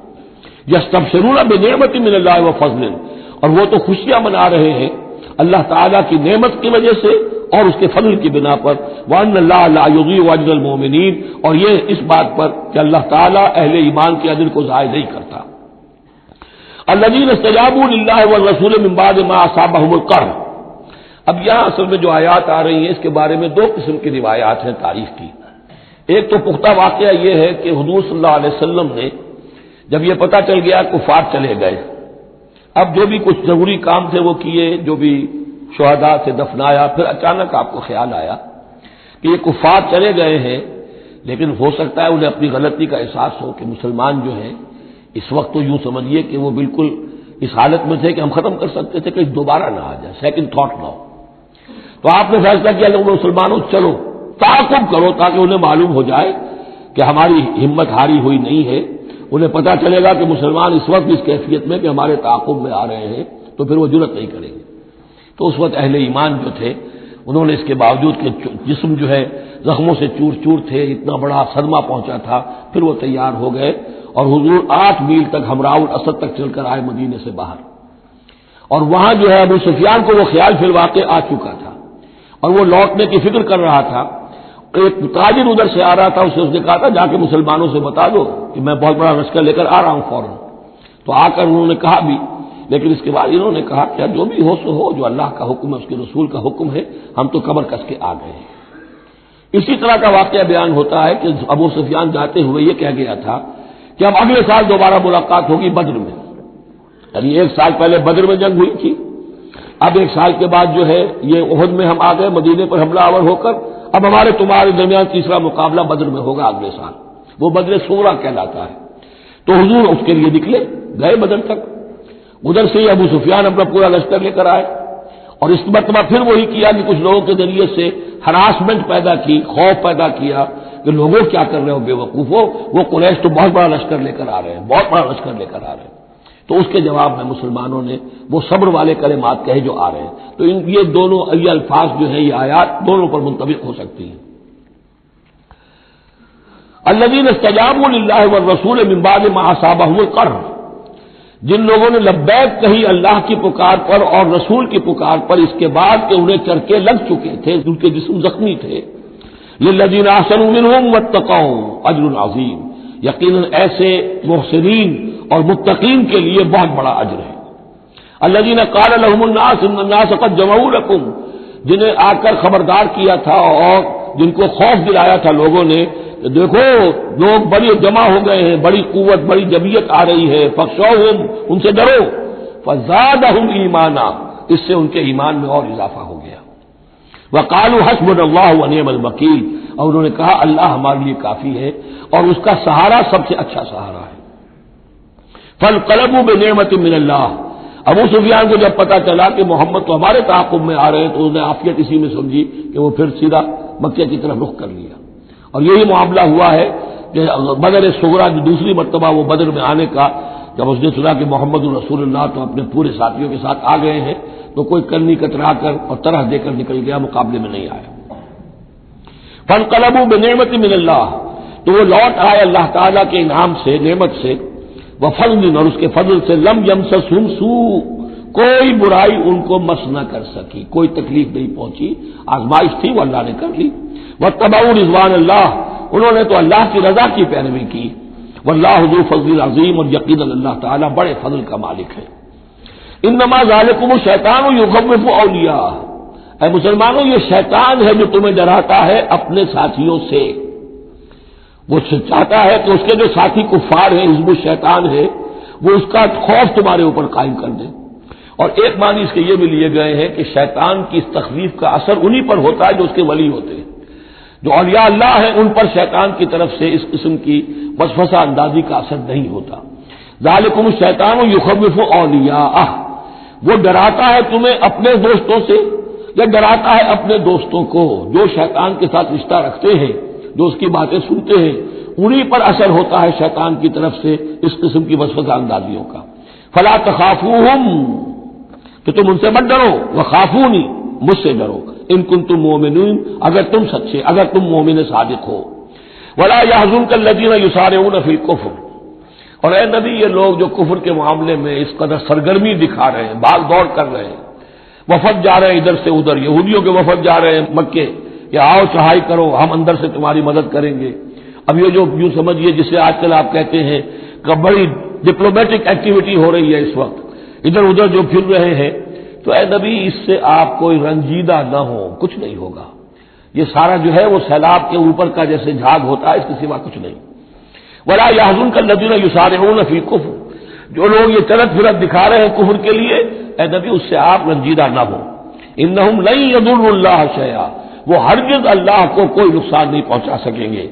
یستبشرون بنعمت من اللہ وفضل، اور وہ تو خوشیاں منا رہے ہیں اللہ تعالیٰ کی نعمت کی وجہ سے اور اس کے فضل کی بنا پر، وَأَنَّ اللَّهَ لَا يُضِيعُ أَجْرَ الْمُؤْمِنِينَ، اور یہ اس بات پر کہ اللہ تعالیٰ اہل ایمان کے اجر کو ضائع نہیں کرتا۔ الَّذِينَ اسْتَجَابُوا لِلَّهِ وَالرَّسُولِ مِن بَعْدِ مَا أَصَابَهُمُ الْقَرْحُ۔ اب یہاں اصل میں جو آیات آ رہی ہیں اس کے بارے میں دو قسم کی روایات ہیں تاریخ کی۔ ایک تو پختہ واقعہ یہ ہے کہ حضور صلی اللہ علیہ وسلم نے جب یہ پتہ چل گیا کفار چلے گئے، اب جو بھی کچھ ضروری کام تھے وہ کیے، جو بھی شہداء سے دفنایا، پھر اچانک آپ کو خیال آیا کہ یہ کفار چلے گئے ہیں، لیکن ہو سکتا ہے انہیں اپنی غلطی کا احساس ہو کہ مسلمان جو ہیں اس وقت تو یوں سمجھیے کہ وہ بالکل اس حالت میں تھے کہ ہم ختم کر سکتے تھے کہ دوبارہ نہ آ جائے، سیکنڈ تھاٹ نہ ہو۔ تو آپ نے فیصلہ کیا کہ مسلمانوں چلو تعاقب کرو تاکہ انہیں معلوم ہو جائے کہ ہماری ہمت ہاری ہوئی نہیں ہے، انہیں پتہ چلے گا کہ مسلمان اس وقت اس کیفیت میں کہ ہمارے تعاقب میں آ رہے ہیں، تو پھر وہ جرأت نہیں کریں گے۔ تو اس وقت اہل ایمان جو تھے انہوں نے اس کے باوجود کہ جسم جو ہے زخموں سے چور چور تھے، اتنا بڑا صدمہ پہنچا تھا، پھر وہ تیار ہو گئے اور حضور 8 میل تک ہمراہ الاسد تک چل کر آئے مدینے سے باہر، اور وہاں جو ہے ابو سفیان کو وہ خیال فی الواقع آ چکا تھا اور وہ لوٹنے کی فکر کر رہا تھا۔ ایک تاجر ادھر سے آ رہا تھا، اس نے کہا تھا جا کے مسلمانوں سے بتا دو کہ میں بہت بڑا لشکر لے کر آ رہا ہوں فوراً۔ تو آ کر انہوں نے کہا بھی، لیکن اس کے بعد انہوں نے کہا کہ جو بھی ہو سو ہو، جو اللہ کا حکم ہے اس کے رسول کا حکم ہے، ہم تو کمر کس کے آ گئے ہیں۔ اسی طرح کا واقعہ بیان ہوتا ہے کہ ابو سفیان جاتے ہوئے یہ کہہ گیا تھا کہ اب اگلے سال دوبارہ ملاقات ہوگی بدر میں، یعنی 1 سال پہلے بدر میں جنگ ہوئی تھی، اب 1 سال کے بعد جو ہے یہ احد میں ہم آ گئے مدینے پر حملہ آور ہو کر، اب ہمارے تمہارے درمیان تیسرا مقابلہ بدر میں ہوگا اگلے سال، وہ بدر صغریٰ کہلاتا ہے۔ تو حضور اس کے لیے نکلے، گئے بدر تک، ادھر سے ہی ابو سفیان اپنا پورا لشکر لے کر آئے، اور اس مرتبہ پھر وہی کیا کہ کچھ لوگوں کے ذریعے سے ہراسمنٹ پیدا کی، خوف پیدا کیا کہ لوگوں کیا کر رہے ہو بے وقوفو، وہ قریش تو بہت بڑا لشکر لے کر آ رہے ہیں، بہت بڑا لشکر لے کر آ رہے ہیں۔ تو اس کے جواب میں مسلمانوں نے وہ صبر والے کلمات کہے جو آ رہے ہیں۔ تو یہ دونوں یہ الفاظ جو ہیں، یہ آیات دونوں پر منطبق ہو سکتی ہیں۔ الذین استجابوا للہ والرسول من بعد ما اصابهم القرح، جن لوگوں نے لبیک کہی اللہ کی پکار پر اور رسول کی پکار پر اس کے بعد کہ انہیں چرکے لگ چکے تھے، ان کے جسم زخمی تھے۔ للذین احسنوا منہم واتقوا اجر عظیم، یقیناً ایسے محسنین اور متقین کے لیے بہت بڑا اجر ہے۔ الذین قال لهم الناس ان الناس قد جمعوا لكم، جنہیں آ کر خبردار کیا تھا اور جن کو خوف دلایا تھا لوگوں نے کہ دیکھو لوگ بڑی جمع ہو گئے ہیں، بڑی قوت بڑی جمعیت آ رہی ہے، فخشوہم، ان سے ڈرو، فزادہم ایمانا، اس سے ان کے ایمان میں اور اضافہ ہو گیا۔ وقالوا حسبنا اللہ ونعم الوکیل، اور انہوں نے کہا اللہ ہمارے لیے کافی ہے اور اس کا سہارا سب سے اچھا سہارا ہے۔ فانقلبوا بنعمت من اللہ، ابو سفیان کو جب پتا چلا کہ محمد تو ہمارے تعاقب میں آ رہے ہیں تو انہوں نے عافیت اسی میں سمجھی کہ وہ پھر سیدھا مکے کی طرف رخ کر لیا، اور یہی معاملہ ہوا ہے کہ بدر صغریٰ جو دوسری مرتبہ وہ بدر میں آنے کا، جب اس نے سنا کہ محمد رسول اللہ تو اپنے پورے ساتھیوں کے ساتھ آ گئے ہیں تو کوئی کرنی کترا کر اور طرح دے کر نکل گیا، مقابلے میں نہیں آیا۔ فانقلبوا بنعمت من اللہ، تو وہ لوٹ آئے اللہ تعالیٰ کے انعام سے، نعمت سے، وفضل، اور اس کے فضل سے، لم یمسسہم سوء، کوئی برائی ان کو مس نہ کر سکی، کوئی تکلیف نہیں پہنچی، آزمائش تھی وہ اللہ نے کر لی۔ واتبعوا رضوان اللہ، انہوں نے تو اللہ کی رضا کی پیروی کی۔ واللہ ذو فضل عظیم، اور یقیناً اللہ تعالیٰ بڑے فضل کا مالک ہے۔ انما ذالکم الشیطان یخوف اولیاء، اے مسلمانوں یہ شیطان ہے جو تمہیں ڈراتا ہے اپنے ساتھیوں سے، وہ چاہتا ہے کہ اس کے جو ساتھی کفار ہیں، حزب الشیطان ہے، وہ اس کا خوف تمہارے اوپر قائم کر دے۔ اور ایک معنی اس کے یہ بھی لیے گئے ہیں کہ شیطان کی اس تخویف کا اثر انہی پر ہوتا ہے جو اس کے ولی ہوتے ہیں، جو اولیاء اللہ ہیں ان پر شیطان کی طرف سے اس قسم کی وسوسہ اندازی کا اثر نہیں ہوتا۔ ذالکم الشیطان یخوف اولیاءہ، وہ ڈراتا ہے تمہیں اپنے دوستوں سے یا ڈراتا ہے اپنے دوستوں کو، جو شیطان کے ساتھ رشتہ رکھتے ہیں، جو اس کی باتیں سنتے ہیں، انہی پر اثر ہوتا ہے شیطان کی طرف سے اس قسم کی وسوسہ اندازیوں کا۔ فلا تخافوہم، کہ تم ان سے مت ڈرو، وخافونی، مجھ سے ڈرو، ان کنتم مؤمنین، اگر تم سچے، اگر تم مومن صادق ہو۔ ولا يحزنك الذين يسارعون في الكفر، اور اے نبی یہ لوگ جو کفر کے معاملے میں اس قدر سرگرمی دکھا رہے ہیں، بھاگ دوڑ کر رہے ہیں، وفد جا رہے ہیں ادھر سے ادھر، یہودیوں کے وفد جا رہے ہیں مکے کہ آؤ چڑھائی کرو، ہم اندر سے تمہاری مدد کریں گے۔ اب یہ جو یوں سمجھیے جسے آج کل آپ کہتے ہیں کہ بڑی ڈپلومیٹک ایکٹیویٹی ہو رہی ہے اس وقت، ادھر ادھر جو پھر رہے ہیں، تو اے نبی اس سے آپ کوئی رنجیدہ نہ ہو، کچھ نہیں ہوگا۔ یہ سارا جو ہے وہ سیلاب کے اوپر کا جیسے جھاگ ہوتا ہے، اس کے سوا کچھ نہیں۔ ولا يحزنك الذين يسارعون في الكفر، جو لوگ یہ چلت پھرت دکھا رہے ہیں کفر کے لیے، اے نبی اس سے آپ رنجیدہ نہ ہو۔ انہم لن يضروا الله شيئا، وہ ہرگز اللہ کو کوئی نقصان نہیں پہنچا سکیں گے۔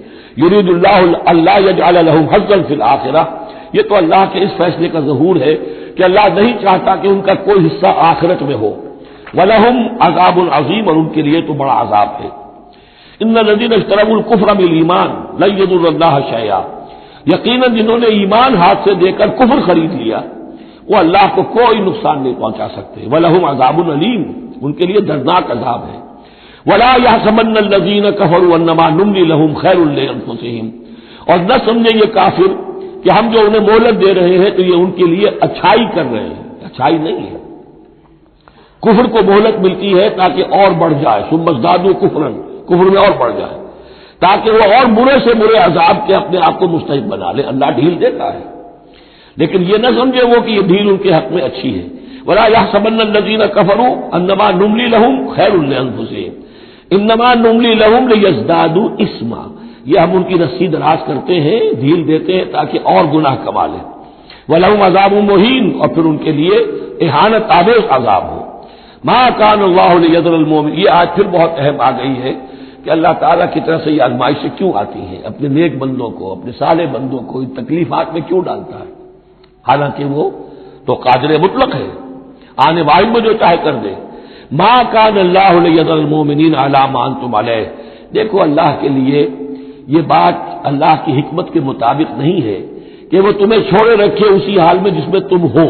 یرید اللہ اللہ یجعل لهم حظا فی الآخرہ، یہ تو اللہ کے اس فیصلے کا ظہور ہے کہ اللہ نہیں چاہتا کہ ان کا کوئی حصہ آخرت میں ہو۔ وَلَهُمْ عَذَابٌ عَظِيمٌ، اور ان کے لیے تو بڑا عذاب ہے۔ ان الذین اشتروا الکفر بالایمان لن یضروا اللہ شیئا، یقیناً جنہوں نے ایمان ہاتھ سے دے کر کفر خرید لیا وہ اللہ کو کوئی نقصان نہیں پہنچا سکتے۔ وَلَهُمْ عَذَابٌ أَلِيمٌ، ان کے لیے دردناک عذاب ہے۔ وَلَا يَحْسَبَنَّ الَّذِينَ كَفَرُوا أَنَّمَا نُمْلِي لَهُمْ خَيْرٌ لِأَنفُسِهِمْ، اور نہ سمجھے یہ کافر کہ ہم جو انہیں مہلت دے رہے ہیں تو یہ ان کے لیے اچھائی کر رہے ہیں، اچھائی نہیں ہے۔ کفر کو مہلت ملتی ہے تاکہ اور بڑھ جائے، ثم ازدادوا کفرا، کفر میں اور بڑھ جائے، تاکہ وہ اور برے سے برے عذاب کے اپنے آپ کو مستحق بنا لے۔ اللہ ڈھیل دیتا ہے، لیکن یہ نہ سمجھے وہ کہ یہ ڈھیل ان کے حق میں اچھی ہے۔ وَلَا يَحْسَبَنَّ الَّذِينَ كَفَرُوا أَنَّمَا نُمْلِي لَهُمْ خَيْرٌ لِأَنفُسِهِمْ إِنَّمَا نُمْلِي لَهُمْ لِيَزْدَادُوا إِثْمًا، یہ ہم ان کی رسی دراز کرتے ہیں، ڈھیل دیتے ہیں تاکہ اور گناہ کما لیں۔ وَلَهُمْ عَذَابٌ مُهِينٌ، اور پھر ان کے لیے اہانت آمیز عذاب ہو۔ مَا كَانَ اللَّهُ لِيَذَرَ الْمُؤْمِنِينَ، یہ آج پھر بہت اہم آ گئی ہے کہ اللہ تعالیٰ کی طرف سے یہ آزمائشیں کیوں آتی ہیں، اپنے نیک بندوں کو، اپنے صالح بندوں کو ان تکلیفات میں کیوں ڈالتا ہے، حالانکہ وہ تو قادر مطلق ہے، آنے واحد میں جو چاہے کر دے۔ ما کان اللہ لیذر المؤمنین علی ما انتم علیہ، دیکھو اللہ کے لیے یہ بات اللہ کی حکمت کے مطابق نہیں ہے کہ وہ تمہیں چھوڑے رکھے اسی حال میں جس میں تم ہو،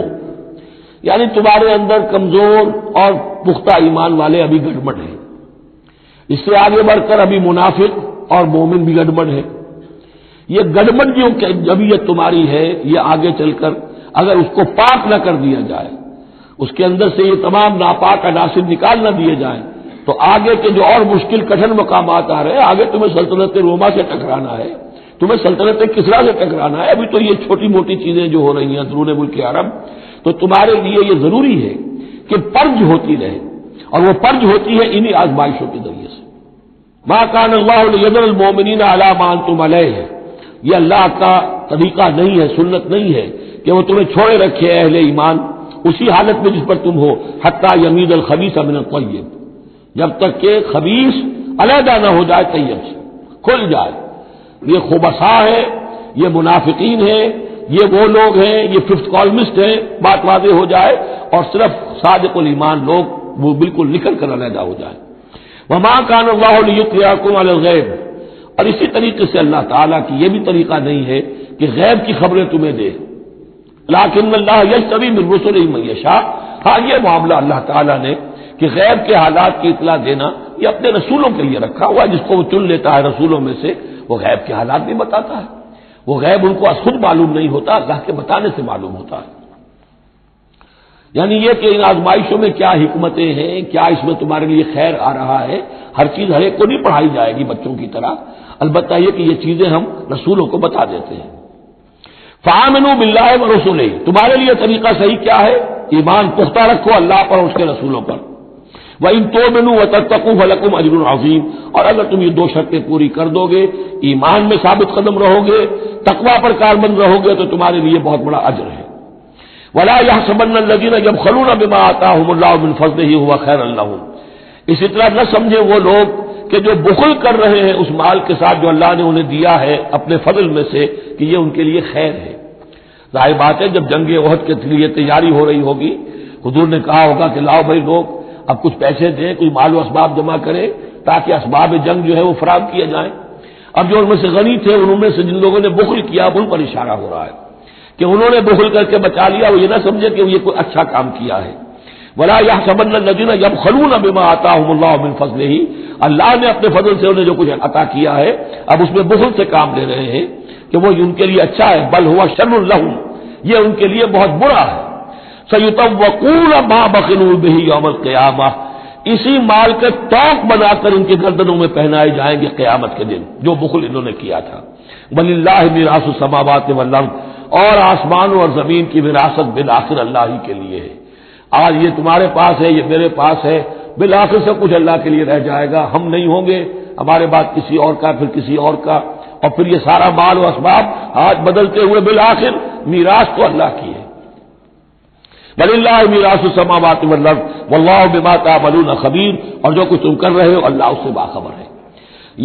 یعنی تمہارے اندر کمزور اور پختہ ایمان والے ابھی گڑبڑ ہیں، اس سے آگے بڑھ کر ابھی منافق اور مومن بھی گڑبڑ ہے۔ یہ گڑبڑ جو جبیت تمہاری ہے، یہ آگے چل کر اگر اس کو پاک نہ کر دیا جائے، اس کے اندر سے یہ تمام ناپاک عناصر نکال نہ دیے جائیں، تو آگے کے جو اور مشکل کٹھن مقامات آ رہے ہیں، آگے تمہیں سلطنت روما سے ٹکرانا ہے، تمہیں سلطنت کسریٰ سے ٹکرانا ہے، ابھی تو یہ چھوٹی موٹی چیزیں جو ہو رہی ہیں اندرون ملک عرب، تو تمہارے لیے یہ ضروری ہے کہ پرج ہوتی رہے، اور وہ پرج ہوتی ہے انہی آزمائشوں کے ذریعے سے۔ ما کان اللہ لیذر المؤمنین علی ما انتم علیہ، یہ اللہ کا طریقہ نہیں ہے، سنت نہیں ہے کہ وہ تمہیں چھوڑے رکھے اہل ایمان اسی حالت میں جس پر تم ہو، حتی یمیز الخبیث من الطیب، جب تک کہ خبیث علیحدہ نہ ہو جائے طیب سے، کھل جائے۔ یہ خبثاء ہے، یہ منافقین ہیں، یہ وہ لوگ ہیں، یہ ففتھ کالمسٹ ہیں، بات واضح ہو جائے، اور صرف صادق الایمان لوگ وہ بالکل نکل کر علیحدہ ہو جائے۔ وما کان اللہ لیطلعکم علی الغیب، اور اسی طریقے سے اللہ تعالیٰ کی یہ بھی طریقہ نہیں ہے کہ غیب کی خبریں تمہیں دے، لیکن اللہ یجتبی من رسلہ من یشاء، ہاں یہ معاملہ اللہ تعالیٰ نے کہ غیب کے حالات کی اطلاع دینا یہ اپنے رسولوں کے لیے رکھا ہوا ہے، جس کو وہ چن لیتا ہے رسولوں میں سے وہ غیب کے حالات بھی بتاتا ہے۔ وہ غیب ان کو خود معلوم نہیں ہوتا، اللہ کے بتانے سے معلوم ہوتا ہے۔ یعنی یہ کہ ان آزمائشوں میں کیا حکمتیں ہیں، کیا اس میں تمہارے لیے خیر آ رہا ہے، ہر چیز ہر ایک کو نہیں پڑھائی جائے گی بچوں کی طرح، البتہ یہ کہ یہ چیزیں ہم رسولوں کو بتا دیتے ہیں۔ فآمنوا باللہ ورسولہ، تمہارے لیے طریقہ صحیح کیا ہے؟ ایمان پختہ رکھو اللہ پر اور اس کے رسولوں پر۔ وَإِن تُؤْمِنُوا وَتَتَّقُوا فَلَكُمْ أَجْرٌ عَظِيمٌ، اور اگر تم یہ دو شرطیں پوری کر دو گے، ایمان میں ثابت قدم رہو گے، تقویٰ پر کاربند رہو گے، تو تمہارے لیے بہت بڑا اجر ہے۔ ولا يحسبن الذين يبخلون بما آتاهم الله من فضله هو خيرا لهم، اسی طرح نہ سمجھے وہ لوگ کہ جو بخل کر رہے ہیں اس مال کے ساتھ جو اللہ نے انہیں دیا ہے اپنے فضل میں سے، کہ یہ ان کے لیے خیر ہے۔ ظاہر بات ہے جب جنگ احد کے لیے تیاری ہو رہی ہوگی، حضور نے کہا ہوگا کہ لاؤ بھائی لوگ اب کچھ پیسے دیں، کوئی مال و اسباب جمع کریں تاکہ اسباب جنگ جو ہے وہ فراہم کیے جائیں۔ اب جو ان میں سے غنی تھے ان میں سے جن لوگوں نے بخل کیا ان پر اشارہ ہو رہا ہے کہ انہوں نے بخل کر کے بچا لیا، وہ یہ نہ سمجھے کہ یہ کوئی اچھا کام کیا ہے۔ ولا يحسبن الذين يبخلون بما آتاهم الله من فضله، اللہ نے اپنے فضل سے انہیں جو کچھ عطا کیا ہے اب اس میں بخل سے کام لے رہے ہیں کہ وہ ان کے لیے اچھا ہے، بل هو شر لهم، یہ ان کے لیے بہت برا ہے۔ سيطوقون ما بخلوا به يوم القيامة، اسی مال کے توق بنا کر ان کی گردنوں میں پہنائے جائیں گے قیامت کے دن جو بخل انہوں نے کیا تھا۔ وللہ میراث السماوات والارض، اور آسمانوں اور زمین کی وراثت بالآخر اللہ ہی کے لیے ہے۔ آج یہ تمہارے پاس ہے، یہ میرے پاس ہے، بالآخر سب کچھ اللہ کے لیے رہ جائے گا، ہم نہیں ہوں گے، ہمارے بعد کسی اور کا، پھر کسی اور کا، اور پھر یہ سارا مال و اسباب آج بدلتے ہوئے بالآخر میراث تو اللہ کی ہے۔ وللہ میراث السماوات والارض واللہ بما تعملون خبیر، اور جو کچھ تم کر رہے ہو اللہ اس سے باخبر ہے۔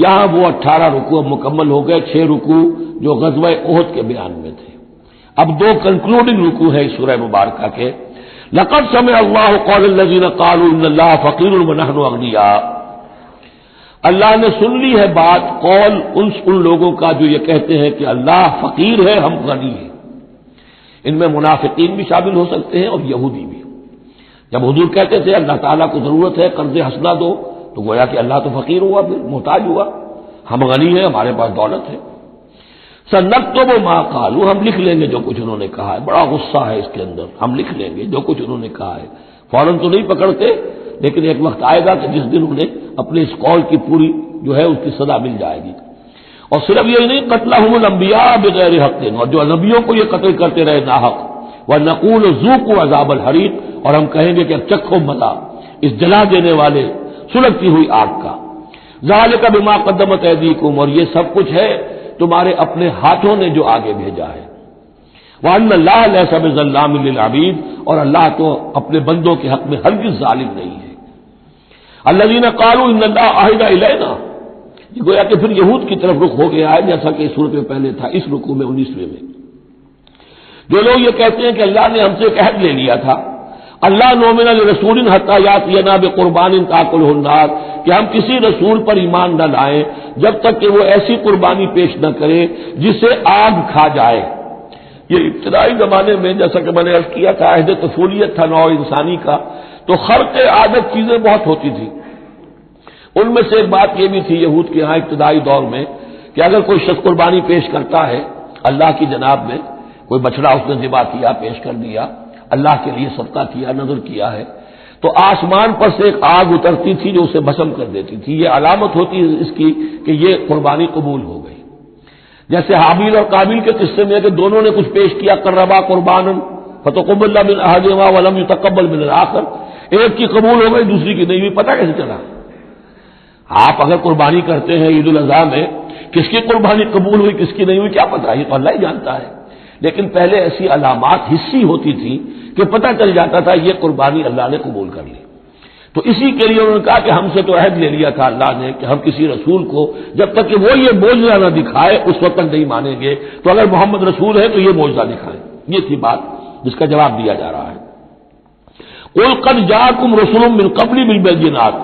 یہاں وہ 18 رکوع مکمل ہو گئے، 6 رکوع جو غزوہ احد کے بیان میں تھے۔ اب 2 کنکلوڈنگ رکوع ہے اس سورہ مبارکہ کے۔ لقد سمع اللہ قول الذین قالوا ان اللہ فقیر ونحن اغنیاء، اللہ نے سن لی ہے بات، قول ان لوگوں کا جو یہ کہتے ہیں کہ اللہ فقیر ہے ہم غنی ہیں۔ ان میں منافقین بھی شامل ہو سکتے ہیں اور یہودی بھی۔ جب حضور کہتے تھے اللہ تعالیٰ کو ضرورت ہے قرض حسنہ دو، تو گویا کہ اللہ تو فقیر ہوا، پھر محتاج ہوا، ہم غنی ہیں ہمارے پاس دولت ہے۔ سنکتب ما قالوا، ہم لکھ لیں گے جو کچھ انہوں نے کہا ہے۔ بڑا غصہ ہے اس کے اندر، ہم لکھ لیں گے جو کچھ انہوں نے کہا ہے۔ فوراً تو نہیں پکڑتے، لیکن ایک وقت آئے گا کہ جس دن انہیں اپنے اس قول کی پوری جو ہے اس کی سزا مل جائے گی۔ اور صرف یہی نہیں، قتلہم الانبیاء بغیر حق، اور جو نبیوں کو یہ قتل کرتے رہے ناحق، ونقول ذوقوا عذاب الحریق، اور ہم کہیں گے کہ اب چکھو مزہ اس جلا دینے والے سلگتی ہوئی آگ کا۔ ذالک بما قدمت ایدیکم، اور یہ سب کچھ ہے تمہارے اپنے ہاتھوں نے جو آگے بھیجا ہے۔ وَأَنَّ اللَّهَ لَيْسَ بِظَلَّامٍ لِّلْعَبِيدِ، اور اللہ تو اپنے بندوں کے حق میں ہرگز ظالم نہیں ہے۔ الَّذِينَ قَالُوا إِنَّ اللَّهَ عَهِدَ إِلَيْنَا، یہ گویا کہ پھر یہود کی طرف رخ ہو گیا ہے، جیسا کہ اس صورت میں پہلے تھا، اس رکوع میں 19ویں میں۔ جو لوگ یہ کہتے ہیں کہ اللہ نے ہم سے ایک عہد لے لیا تھا، اللہ نؤمن لرسول حتی یاتینا بقربان تاکلہ النار، کہ ہم کسی رسول پر ایمان نہ لائیں جب تک کہ وہ ایسی قربانی پیش نہ کرے جسے آگ کھا جائے۔ یہ ابتدائی زمانے میں جیسا کہ میں نے عرض کیا تھا، عہد طفولیت تھا نوع انسانی کا، تو خرق عادت چیزیں بہت ہوتی تھی۔ ان میں سے ایک بات یہ بھی تھی یہود کے ہاں ابتدائی دور میں کہ اگر کوئی شخص قربانی پیش کرتا ہے اللہ کی جناب میں، کوئی بچڑا اس نے ذبح کیا، پیش کر دیا، اللہ کے لیے صدقہ کیا، نذر کیا ہے، تو آسمان پر سے ایک آگ اترتی تھی جو اسے بھسم کر دیتی تھی۔ یہ علامت ہوتی ہے اس کی کہ یہ قربانی قبول ہو گئی۔ جیسے حابیل اور قابیل کے قصے میں کہ دونوں نے کچھ پیش کیا، قربا قربانا فتقبل من احدہما ولم يتقبل من الاخر، ایک کی قبول ہو گئی دوسری کی نہیں ہوئی۔ پتہ کیسے چلا؟ آپ اگر قربانی کرتے ہیں عید الاضحیٰ میں، کس کی قربانی قبول ہوئی کس کی نہیں ہوئی کیا پتہ، یہ تو اللہ ہی جانتا ہے۔ لیکن پہلے ایسی علامات حسی ہوتی تھی کہ پتہ چل جاتا تھا یہ قربانی اللہ نے قبول کر لی۔ تو اسی کے لیے انہوں نے کہا کہ ہم سے تو عہد لے لیا تھا اللہ نے کہ ہم کسی رسول کو جب تک کہ وہ یہ معجزہ نہ دکھائے اس وقت تک نہیں مانیں گے، تو اگر محمد رسول ہے تو یہ معجزہ دکھائیں۔ یہ تھی بات جس کا جواب دیا جا رہا ہے۔ قُلْ قَدْ جَاءَكُمْ رُسُلٌ مِّن قَبْلِي بِالْبَيِّنَاتِ،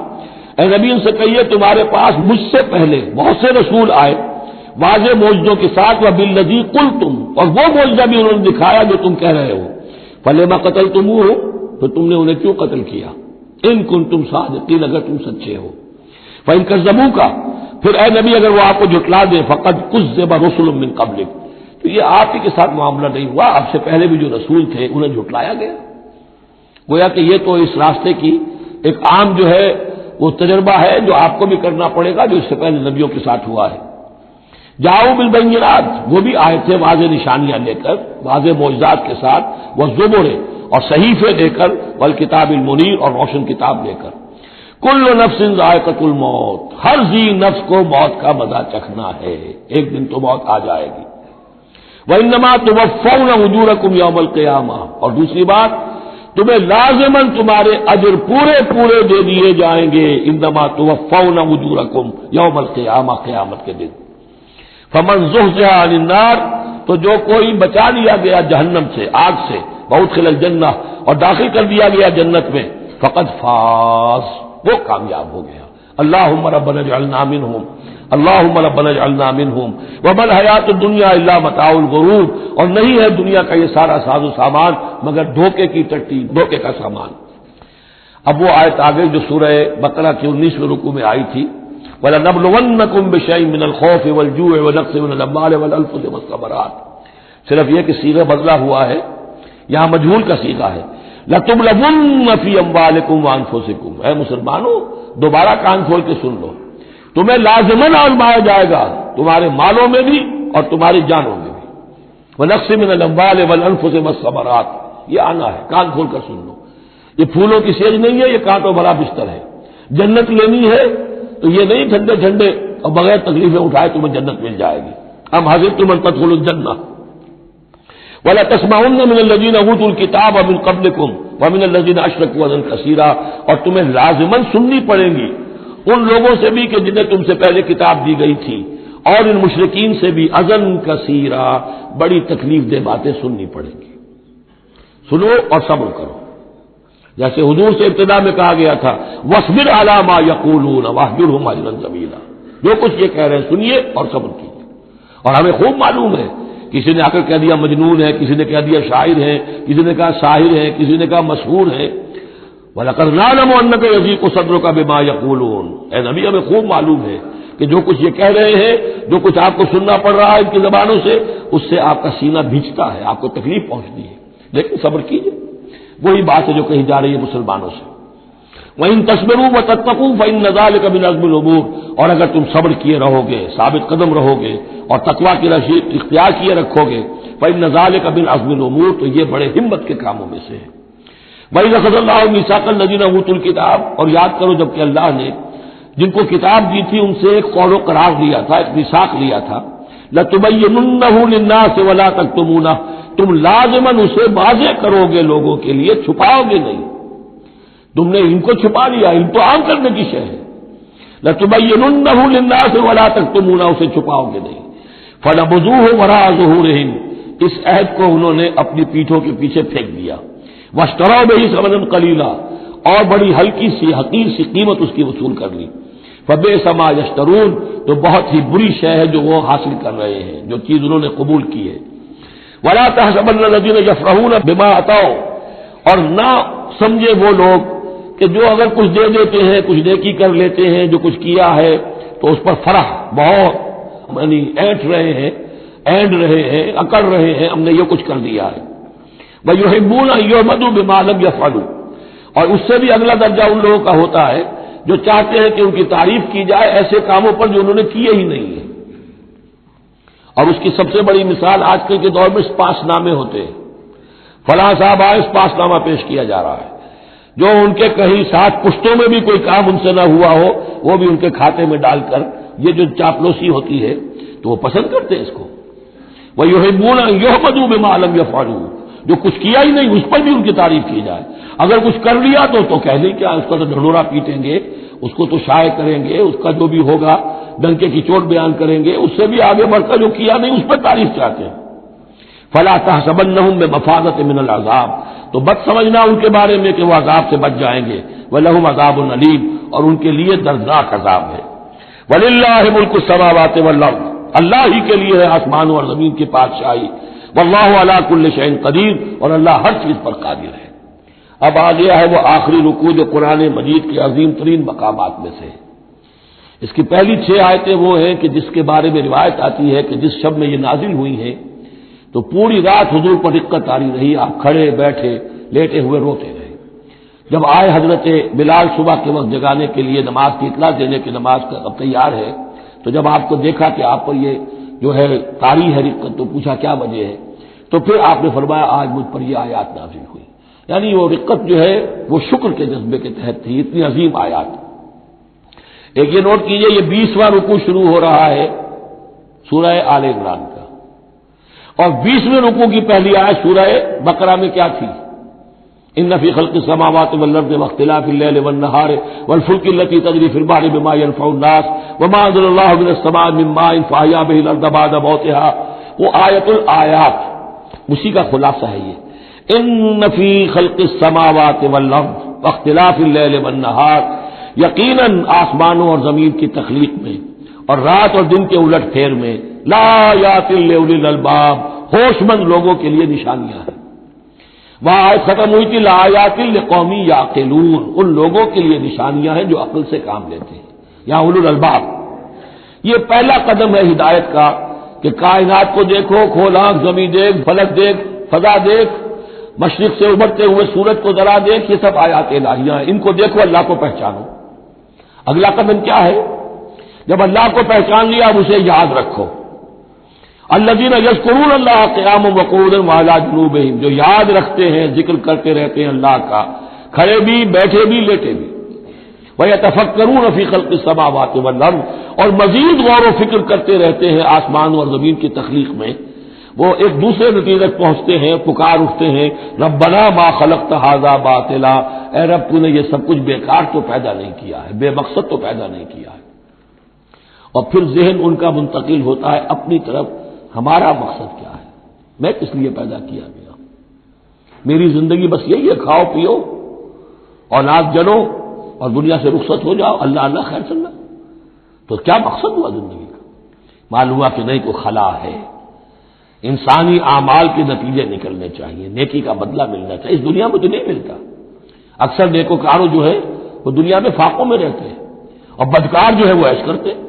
اے نبی ان سے کہیے تمہارے پاس مجھ سے پہلے بہت سے رسول آئے واضح معجزوں کے ساتھ، وَبِالَّذِي قُلْتُمْ، اور وہ معجزہ بھی انہوں نے دکھایا جو تم کہہ رہے ہو، فَلِمَ قَتَلْتُمُوهُ، تو تم نے انہیں کیوں قتل کیا، ان کنتم صادقین، اگر تم سچے ہو۔ فَإِن كَذَّبُوكَ، پھر اے نبی اگر وہ آپ کو جھٹلا دیں، فَقَدْ كُذِّبَ رُسُلٌ مِّن قَبْلِكَ، تو یہ آپ ہی کے ساتھ معاملہ نہیں ہوا، آپ سے پہلے بھی جو رسول تھے انہیں جھٹلایا گیا۔ گویا کہ یہ تو اس راستے کی ایک عام جو ہے وہ تجربہ ہے جو آپ کو بھی کرنا پڑے گا، جو اس سے پہلے نبیوں کے ساتھ ہوا ہے۔ جاؤ بالبینات، وہ بھی آئے تھے واضح نشانیاں لے کر، واضح معجزات کے ساتھ، والزبر، اور صحیفے لے کر، والکتاب المنیر، اور روشن کتاب لے کر۔ کل نفس ذائقۃ الموت، ہر ذی نفس کو موت کا مزہ چکھنا ہے، ایک دن تو موت آ جائے گی۔ وَإِنَّمَا تُوَفَّوْنَ أُجُورَكُمْ يَوْمَ الْقِيَامَةِ، اور دوسری بات، تمہیں لازماً تمہارے اجر پورے پورے دے دیے جائیں گے. انما توفون اجورکم یوم القیامہ، قیامت کے دن. فمن زحزح عن النار، تو جو کوئی بچا لیا گیا جہنم سے، آگ سے، وادخل الجنہ، اور داخل کر دیا گیا جنت میں، فقد فاز، وہ کامیاب ہو گیا. اللہم ربنا اجعلنا منہم، اللہم ربنا اجعلنا منہم. وما الحیات الدنیا الا متاع الغرور، اور نہیں ہے دنیا کا یہ سارا ساز و سامان مگر دھوکے کی ٹٹی، دھوکے کا سامان. اب وہ آیت آگے جو سورہ بقرہ کے 19ویں رکوع میں آئی تھی، وَلَنَبْلُوَنَّكُمْ بِشَيْءٍ مِّنَ الْخَوْفِ وَالْجُوعِ وَنَقْصٍ مِّنَ الْأَمْوَالِ وَالْأَنفُسِ وَالثَّمَرَاتِ. صرف یہ کہ صیغہ بدلا ہوا ہے، یہاں مجہول کا صیغہ ہے. لَتُبْلَوُنَّ فِي أَمْوَالِكُمْ وَأَنفُسِكُمْ. اے مسلمانوں، دوبارہ کان کھول کے سن لو، تمہیں لازماً آزمایا جائے گا، تمہارے مالوں میں بھی اور تمہاری جانوں میں بھی. وَنَقْصٍ مِّنَ الْأَمْوَالِ وَالْأَنفُسِ وَالثَّمَرَاتِ، یہ آنا ہے، کان کھول کر سن لو. یہ پھولوں کی سیج نہیں ہے، یہ کانٹوں بھرا بستر ہے. جنت لینی ہے تو یہ نہیں ٹھنڈے ٹھنڈے اور بغیر تکلیفیں اٹھائے تمہیں جنت مل جائے گی. ام حسبتم ان تدخلوا الجنہ ولا تسمعن من الذين اوتوا الكتاب من قبلكم ومن الذين اشركوا اذى كثيرا، اور تمہیں لازماً سننی پڑیں گی ان لوگوں سے بھی کہ جنہیں تم سے پہلے کتاب دی گئی تھی، اور ان مشرکین سے بھی اذى كثيرا، بڑی تکلیف دہ باتیں سننی پڑیں گی. سنو اور صبر کرو، جیسے حضور سے ابتدا میں کہا گیا تھا وَاصْبِرْ عَلَىٰ مَا يَقُولُونَ وَاهْجُرْهُمْ هَجْرًا جَمِيلًا. جو کچھ یہ کہہ رہے ہیں سنیے اور صبر کیجیے. اور ہمیں خوب معلوم ہے، کسی نے آ کر کہہ دیا مجنون ہے، کسی نے کہہ دیا شاعر ہے، کسی نے کہا ساحر ہے، کسی نے کہا مسحور ہے. وَلَقَدْ نَعْلَمُ أَنَّكَ يَضِيقُ صَدْرُكَ بِمَا يَقُولُونَ. اے نبی، ہمیں خوب معلوم ہے کہ جو کچھ یہ کہہ رہے ہیں، جو کچھ آپ کو سننا پڑ رہا ہے ان کی زبانوں سے، اس سے آپ کا سینہ بھیجتا ہے، آپ کو تکلیف پہنچتی ہے، لیکن صبر کیجیے. وہی بات ہے جو کہی جا رہی ہے مسلمانوں سے. وَإِن تَصْبِرُوا وَتَتَّقُوا فَإِنَّ ذَلِكَ مِنْ عَزْمِ الْأُمُورِ. اور اگر تم صبر کیے رہو گے، ثابت قدم رہو گے اور تقویٰ کی رشید اختیار کیے رکھو گے، فَإِنَّ ذَلِكَ مِنْ عَزْمِ الْأُمُورِ، تو یہ بڑے ہمت کے کاموں میں سے ہے. وَإِذْ أَخَذَ اللَّهُ مِيثَاقَ الَّذِينَ أُوتُوا الْكِتَابَ. اور یاد کرو جب کہ اللہ نے جن کو کتاب دی تھی ان سے ایک قول و قرار لیا تھا، ایک میثاق لیا تھا. لَتُبَيِّنُنَّهُ لِلنَّاسِ وَلَا تَكْتُمُونَهُ. تم لازماً اسے واضح کرو گے لوگوں کے لیے، چھپاؤ گے نہیں. تم نے ان کو چھپا لیا، ان کو عام کرنے کی شے ہے. لَتُبَيِّنُنَّهُ لِلنَّاسِ وَلَا تَكْتُمُونَهُ، اسے چھپاؤ گے نہیں. فَنَبَذُوهُ وَرَاءَ ظُهُورِهِمْ. اس عہد کو انہوں نے اپنی پیٹھوں کے پیچھے پھینک دیا. وَاشْتَرَوْا بِهِ ثَمَنًا قَلِيلًا، اور بڑی ہلکی سی حقیر سی قیمت اس کی وصول کر لی. فَبِئْسَ مَا يَشْتَرُونَ، تو بہت ہی بری شے ہے جو وہ حاصل کر رہے ہیں، جو چیز انہوں نے قبول کی ہے. وَلَا تَحْسَبَنَّ الَّذِينَ يَفْرَحُونَ بِمَا أَتَوْا. اور نہ سمجھے وہ لوگ کہ جو اگر کچھ دے دیتے ہیں، کچھ نیکی کر لیتے ہیں، جو کچھ کیا ہے تو اس پر فرح بہت، یعنی اینٹ رہے ہیں، اینڈ رہے ہیں، اکڑ رہے ہیں، ہم نے یہ کچھ کر دیا ہے. وَيُحِبُّونَ أَن يُحْمَدُوا بِمَا لَمْ يَفْعَلُوا. اور اس سے بھی اگلا درجہ ان لوگوں کا ہوتا ہے جو چاہتے ہیں کہ ان کی تعریف کی جائے ایسے کاموں پر جو انہوں نے کیے ہی نہیں ہیں. اور اس کی سب سے بڑی مثال آج کل کے دور میں سپاس نامے ہوتے ہیں. فلاں صاحب آئے، سپاس نامہ پیش کیا جا رہا ہے. جو ان کے کہیں ساتھ پشتوں میں بھی کوئی کام ان سے نہ ہوا ہو وہ بھی ان کے کھاتے میں ڈال کر، یہ جو چاپلوسی ہوتی ہے تو وہ پسند کرتے ہیں اس کو. وَيُحِبُّونَ أَن يُحْمَدُوا بِمَا لَمْ يَفْعَلُوا. جو کچھ کیا ہی نہیں اس پر بھی ان کی تعریف کی جائے. اگر کچھ کر لیا تو کہہ دیں کیا، اس کا تو ڈھنڈورا پیٹیں گے، اس کو تو شائع کریں گے، اس کا جو بھی ہوگا ڈنکے کی چوٹ بیان کریں گے. اس سے بھی آگے بڑھ کر جو کیا نہیں اس پر تعریف چاہتے ہیں. فَلَا تَحْسَبَنَّهُم بِمَفَازَةٍ مِّنَ الْعَذَابِ. تو بد سمجھنا ان کے بارے میں کہ وہ عذاب سے بچ جائیں گے. وَلَهُمْ عَذَابٌ أَلِيمٌ. اور ان کے لیے دردناک عذاب ہے. وَلِلَّهِ مُلْكُ السَّمَاوَاتِ وَالْأَرْضِ. اللہ ہی کے لیے ہے آسمانوں اور زمین کی بادشاہی. وَاللَّهُ عَلَىٰ كُلِّ شَيْءٍ قَدِيرٌ. اور اللہ ہر چیز پر قادر ہے. اب آ گیا ہے وہ آخری رکوع جو قرآن مجید کے عظیم ترین مقامات میں سے. اس کی پہلی 6 آیتیں وہ ہیں کہ جس کے بارے میں روایت آتی ہے کہ جس شب میں یہ نازل ہوئی ہیں تو پوری رات حضور پر دقت آری رہی، آپ کھڑے بیٹھے لیٹے ہوئے روتے رہے. جب آئے حضرت بلال صبح کے وقت جگانے کے لیے نماز کی اطلاع دینے کی، نماز کا اب تیار ہے، تو جب آپ کو دیکھا کہ آپ پر یہ جو ہے طاری ہے رقت، تو پوچھا کیا وجہ ہے. تو پھر آپ نے فرمایا آج مجھ پر یہ آیات نازل ہوئی. یعنی وہ رقت جو ہے وہ شکر کے جذبے کے تحت تھی، اتنی عظیم آیات. ایک یہ نوٹ کیجئے، یہ 20واں رکوع شروع ہو رہا ہے سورہ آل عمران کا، اور 20ویں رکوع کی پہلی آیت سورہ بقرہ میں کیا تھی؟ ان فی خلق السماوات والارض واختلاف الليل والنهار والفلك التي تجري في البحر بما ينفع الناس وما انزل الله من السماء من ماء فاحيا به الارض بعد موتها، وہ آیت الآیات اسی کا خلاصہ ہے یہ، ان فی خلق السماوات والارض واختلاف الليل والنهار، یقیناً آسمانوں اور زمین کی تخلیق میں اور رات اور دن کے الٹ پھیر میں لآیات لأولی الالباب، ہوش مند لوگوں کے لیے نشانیاں ہیں۔ وہاں آیت ختم ہوئی تھی لآیات لقوم یعقلون، ان لوگوں کے لیے نشانیاں ہیں جو عقل سے کام لیتے ہیں، یا اولو الالباب۔ یہ پہلا قدم ہے ہدایت کا کہ کائنات کو دیکھو، کھول آنکھ، زمین دیکھ، فلک دیکھ، فضا دیکھ، مشرق سے ابھرتے ہوئے سورج کو ذرا دیکھ، یہ سب آیات الہیہ ہیں، ان کو دیکھو، اللہ کو پہچانو۔ اگلا قدم کیا ہے؟ جب اللہ کو پہچان لیا اب اسے یاد رکھو۔ الذین یذکرون اللہ قیاما وقعودا وعلی جنوبہم، جو یاد رکھتے ہیں، ذکر کرتے رہتے ہیں اللہ کا، کھڑے بھی، بیٹھے بھی، لیٹے بھی۔ ویتفکرون فی خلق السماوات والارض، اور مزید غور و فکر کرتے رہتے ہیں آسمان اور زمین کی تخلیق میں۔ وہ ایک دوسرے نتیجے تک پہنچتے ہیں، پکار اٹھتے ہیں، ربنا ما خلقت ھذا باطلا، اے رب تو نے یہ سب کچھ بیکار تو پیدا نہیں کیا ہے، بے مقصد تو پیدا نہیں کیا ہے۔ اور پھر ذہن ان کا منتقل ہوتا ہے اپنی طرف، ہمارا مقصد کیا ہے، میں کس لیے پیدا کیا گیا، میری زندگی بس یہی ہے، کھاؤ پیو اولاد جنو اور دنیا سے رخصت ہو جاؤ، اللہ اللہ خیر چلنا، تو کیا مقصد ہوا زندگی کا؟ معلوم ہوا کہ نہیں، کوئی خلا ہے، انسانی اعمال کے نتیجے نکلنے چاہیے، نیکی کا بدلہ ملنا چاہیے، اس دنیا میں تو نہیں ملتا۔ اکثر نیکوکاروں جو ہے وہ دنیا میں فاقوں میں رہتے ہیں اور بدکار جو ہے وہ عیش کرتے ہیں۔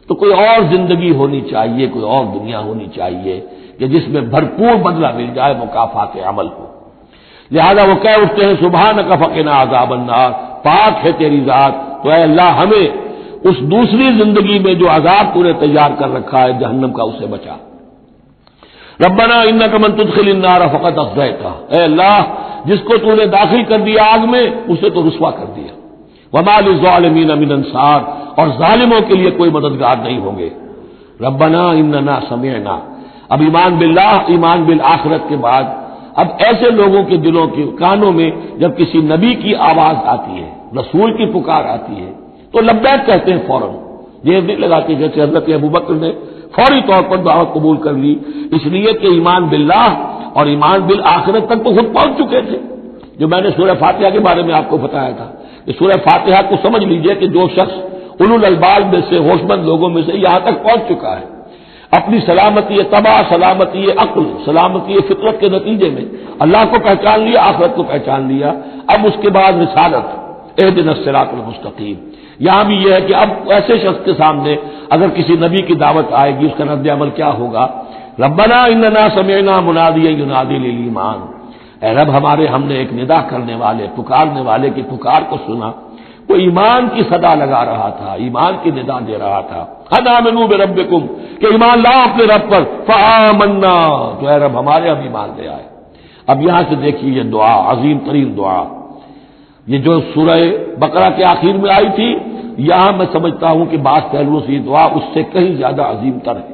تو کوئی اور زندگی ہونی چاہیے، کوئی اور دنیا ہونی چاہیے کہ جس میں بھرپور بدلہ مل جائے مکافات عمل کو۔ لہذا وہ کہہ اٹھتے ہیں سبحانک فقنا عذاب النار، پاک ہے تیری ذات، تو اے اللہ ہمیں اس دوسری زندگی میں جو عذاب تو نے تیار کر رکھا ہے جہنم کا، اسے بچا۔ ربنا انک من تدخل النار فقد اخزیتہ، اے اللہ جس کو تو نے داخل کر دیا آگ میں اسے تو رسوا کر دیا۔ وما للظالمین من انصار، اور ظالموں کے لیے کوئی مددگار نہیں ہوں گے۔ ربنا اننا سمعنا، اب ایمان باللہ، ایمان بالآخرت کے بعد اب ایسے لوگوں کے دلوں کے کانوں میں جب کسی نبی کی آواز آتی ہے، رسول کی پکار آتی ہے تو لبیک کہتے ہیں فوراً، یہ نہیں لگاتے جیسے حضرت ابوبکر نے فوری طور پر دعوت قبول کر لی، اس لیے کہ ایمان باللہ اور ایمان بالآخرت تک تو خود پہنچ چکے تھے۔ جو میں نے سورہ فاتحہ کے بارے میں آپ کو بتایا تھا کہ سورہ فاتحہ کو سمجھ لیجئے کہ جو شخص اولو الالباب میں سے، ہوش مند لوگوں میں سے یہاں تک پہنچ چکا ہے، اپنی سلامتی طبع، سلامتی عقل، سلامتی فطرت کے نتیجے میں اللہ کو پہچان لیا، آخرت کو پہچان لیا، اب اس کے بعد رسالت، اہدنا الصراط المستقیم۔ یہاں بھی یہ ہے کہ اب ایسے شخص کے سامنے اگر کسی نبی کی دعوت آئے گی اس کا رد عمل کیا ہوگا؟ ربنا اننا سمعنا منادیا ینادی للایمان، اے رب ہمارے، ہم نے ایک ندا کرنے والے، پکارنے والے کی پکار کو سنا، وہ ایمان کی صدا لگا رہا تھا، ایمان کی ندا دے رہا تھا، ان آمنوا بربکم، کہ ایمان لاؤ اپنے رب پر، فآمنا، تو اے رب ہمارے اب ایمان لے آئے۔ اب یہاں سے دیکھیے یہ دعا، عظیم ترین دعا، یہ جو سورہ بقرہ کے آخر میں آئی تھی، یہاں میں سمجھتا ہوں کہ بعض پہلوؤں سے یہ دعا اس سے کہیں زیادہ عظیم تر ہے۔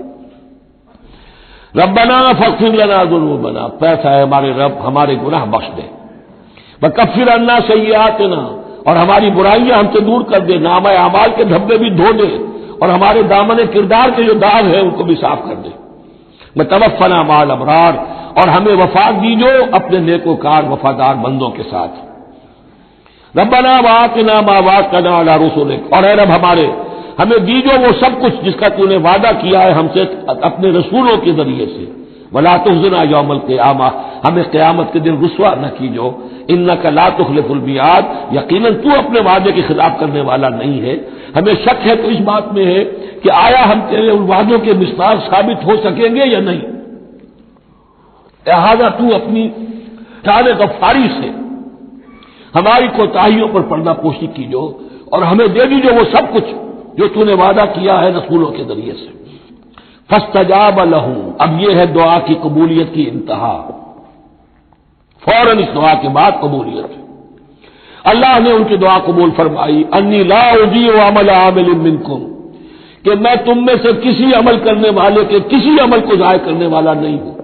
ربنا فاغفر لنا ذنوبنا، پیسہ ہے ہمارے رب ہمارے گناہ بخش دے، وکفر عنا سیئاتنا، اور ہماری برائیاں ہم سے دور کر دے، نامہ اعمال کے دھبے بھی دھو دے، اور ہمارے دامن کردار کے جو داغ ہیں ان کو بھی صاف کر دے، وتوفنا مع الابرار، اور ہمیں وفات دیجو اپنے نیکوکار وفادار بندوں کے ساتھ۔ ربنا وآتنا ما وعدتنا علی رسلک، اور اے رب ہمارے، ہمیں دیجو وہ سب کچھ جس کا تو نے وعدہ کیا ہے ہم سے اپنے رسولوں کے ذریعے سے، ولا تخزنا یوم القیامہ، ہمیں قیامت کے دن رسوا نہ کیجو، انک لا تخلف المیعاد، یقیناً تو اپنے وعدے کے خلاف کرنے والا نہیں ہے۔ ہمیں شک ہے تو اس بات میں ہے کہ آیا ہم تیرے ان وعدوں کے مصداق ثابت ہو سکیں گے یا نہیں، لہذا تو اپنی شان غفاری سے ہماری کوتاہیوں پر پردہ پوشی کیجو، اور ہمیں دے دیجو وہ سب کچھ جو تو نے وعدہ کیا ہے رسولوں کے ذریعے سے۔ فاستجاب لہم، اب یہ ہے دعا کی قبولیت کی انتہا، فوراً اس دعا کے بعد قبولیت، اللہ نے ان کی دعا قبول فرمائی، انی لا اضیع عمل عامل منکم، کہ میں تم میں سے کسی عمل کرنے والے کے کسی عمل کو ضائع کرنے والا نہیں ہوں۔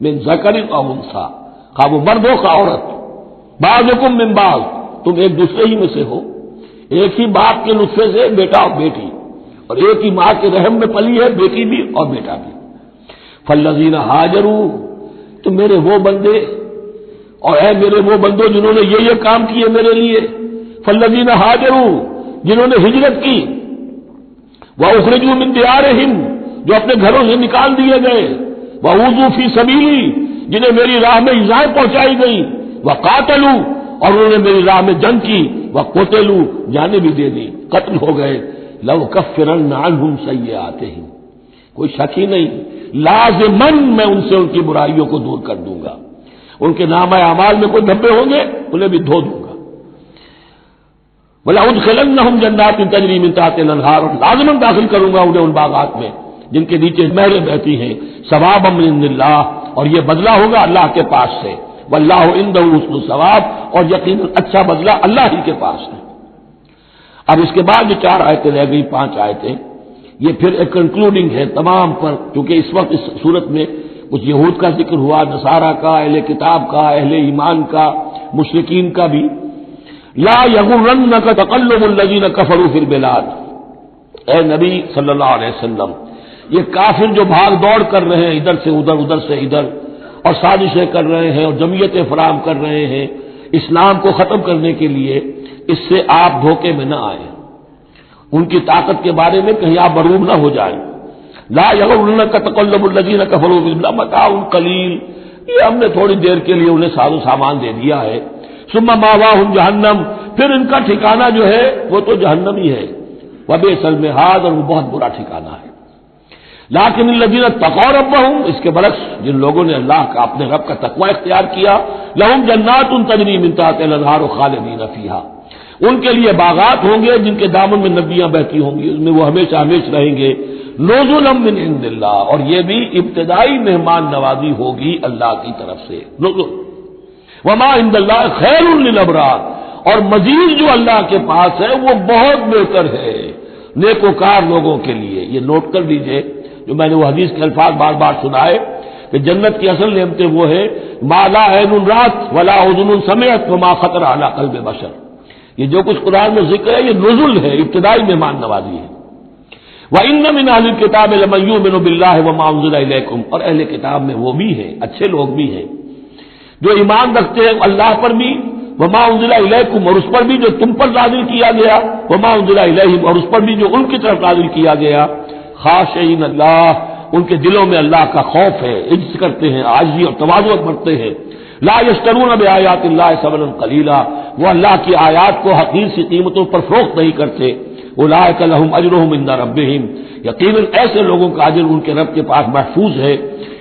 من ذکر او انثی، خواہ وہ مرد ہو خواہ عورت، بعضکم من بعض، تم ایک دوسرے ہی میں سے ہو، ایک ہی باپ کے نطفے سے بیٹا اور بیٹی، اور ایک ہی ماں کے رحم میں پلی ہے بیٹی بھی اور بیٹا بھی۔ فالذین ہاجروا، تو میرے وہ بندے اور اے میرے وہ بندوں جنہوں نے یہ کام کیے میرے لیے، فالذین ہاجروا، جنہوں نے ہجرت کی، واخرجوا من دیارہم، جو اپنے گھروں سے نکال دیے گئے، واوذوا فی سبیلی، جنہیں میری راہ میں ایذائیں پہنچائی گئی، وقاتلوا، اور انہوں نے میری راہ میں جنگ کی، وقتلوا، جانیں بھی دے دی، قتل ہو گئے، لَأُكَفِّرَنَّ عَنْهُمْ سَيِّئَاتِهِمْ، کوئی شک ہی نہیں، لازماً میں ان سے ان کی برائیوں کو دور کر دوں گا، ان کے نامہ اعمال میں کوئی دھبے ہوں گے انہیں بھی دھو دوں گا، وَلَأُدْخِلَنَّهُمْ جَنَّاتٍ تَجْرِي مِن تَحْتِهَا الْأَنْهَارُ، لازماً داخل کروں گا انہیں ان باغات میں جن کے نیچے نہریں بہتی ہیں، ثوابا من عند اللہ، اور یہ بدلہ ہوگا اللہ کے پاس سے، واللہ عنده حسن الثواب، اور یقیناً اچھا بدلہ اللہ ہی کے پاس ہے۔ اب اس کے بعد جو 4 آیتیں رہ گئی، 5 آیتیں، یہ پھر ایک کنکلوڈنگ ہے تمام پر، کیونکہ اس وقت اس صورت میں کچھ یہود کا ذکر ہوا، نصارہ کا، اہل کتاب کا، اہل ایمان کا، مشرکین کا بھی۔ لا یغرنک تقلب الذین کفروا فی البلاد، اے نبی صلی اللہ علیہ وسلم، یہ کافر جو بھاگ دوڑ کر رہے ہیں ادھر سے ادھر ادھر سے ادھر، اور سازشیں کر رہے ہیں اور جمعیتیں فراہم کر رہے ہیں اسلام کو ختم کرنے کے لیے، اس سے آپ دھوکے میں نہ آئیں، ان کی طاقت کے بارے میں کہیں آپ مغرور نہ ہو جائیں۔ لا یغرنک تقلب الذین کفروا فی البلاد متاع قلیل، یہ ہم نے تھوڑی دیر کے لیے انہیں ساز و سامان دے دیا ہے، ثم مأواہم جہنم، پھر ان کا ٹھکانہ جو ہے وہ تو جہنم ہی ہے، وبئس المہاد، اور وہ بہت برا ٹھکانہ ہے۔ لیکن الذین اتقوا ربہم، اس کے برعکس جن لوگوں نے اللہ کا اپنے رب کا تقوی اختیار کیا، لہم جنات تجری من تحتہا الانہار خالدین فیہا، ان کے لیے باغات ہوں گے جن کے دامن میں ندیاں بہتی ہوں گی، اس میں وہ ہمیشہ ہمیشہ رہیں گے، نزلا من عند اللہ، اور یہ بھی ابتدائی مہمان نوازی ہوگی اللہ کی طرف سے، نزل، وما عند اللہ خیر للابرار، اور مزید جو اللہ کے پاس ہے وہ بہت بہتر ہے نیکوکار لوگوں کے لیے۔ یہ نوٹ کر لیجئے، جو میں نے وہ حدیث کے الفاظ بار بار سنائے کہ جنت کی اصل نعمتیں وہ ہے ما لا عین رات ولا اذن سمعت وما خطر علی قلب بشر، یہ جو کچھ قرآن میں ذکر ہے یہ نزل ہے، ابتدائی مہمان نوازی ہے۔ وَإِنَّ مِنْ أَهْلِ الْكِتَابِ لَمَن يُؤْمِنُ بِاللَّهِ وَمَا أُنزِلَ إِلَيْكُمْ، اور اہل کتاب میں وہ بھی ہیں، اچھے لوگ بھی ہیں جو ایمان رکھتے ہیں اللہ پر بھی، وما انزل الیکم، اور اس پر بھی جو تم پر نازل کیا گیا، وما انزل الیہم، اور اس پر بھی جو ان کی طرف نازل کیا گیا، خاشعین اللہ، ان کے دلوں میں اللہ کا خوف ہے، عجز کرتے ہیں، عاجزی اور تواضع برتتے ہیں، لا یشترون بآیات اللہ ثمنا قلیلا، وہ اللہ کی آیات کو حقیر سی قیمتوں پر فروخت نہیں کرتے، اولئک لہم اجرہم عند ربہم، یقیناً ایسے لوگوں کا اجر ان کے رب کے پاس محفوظ ہے،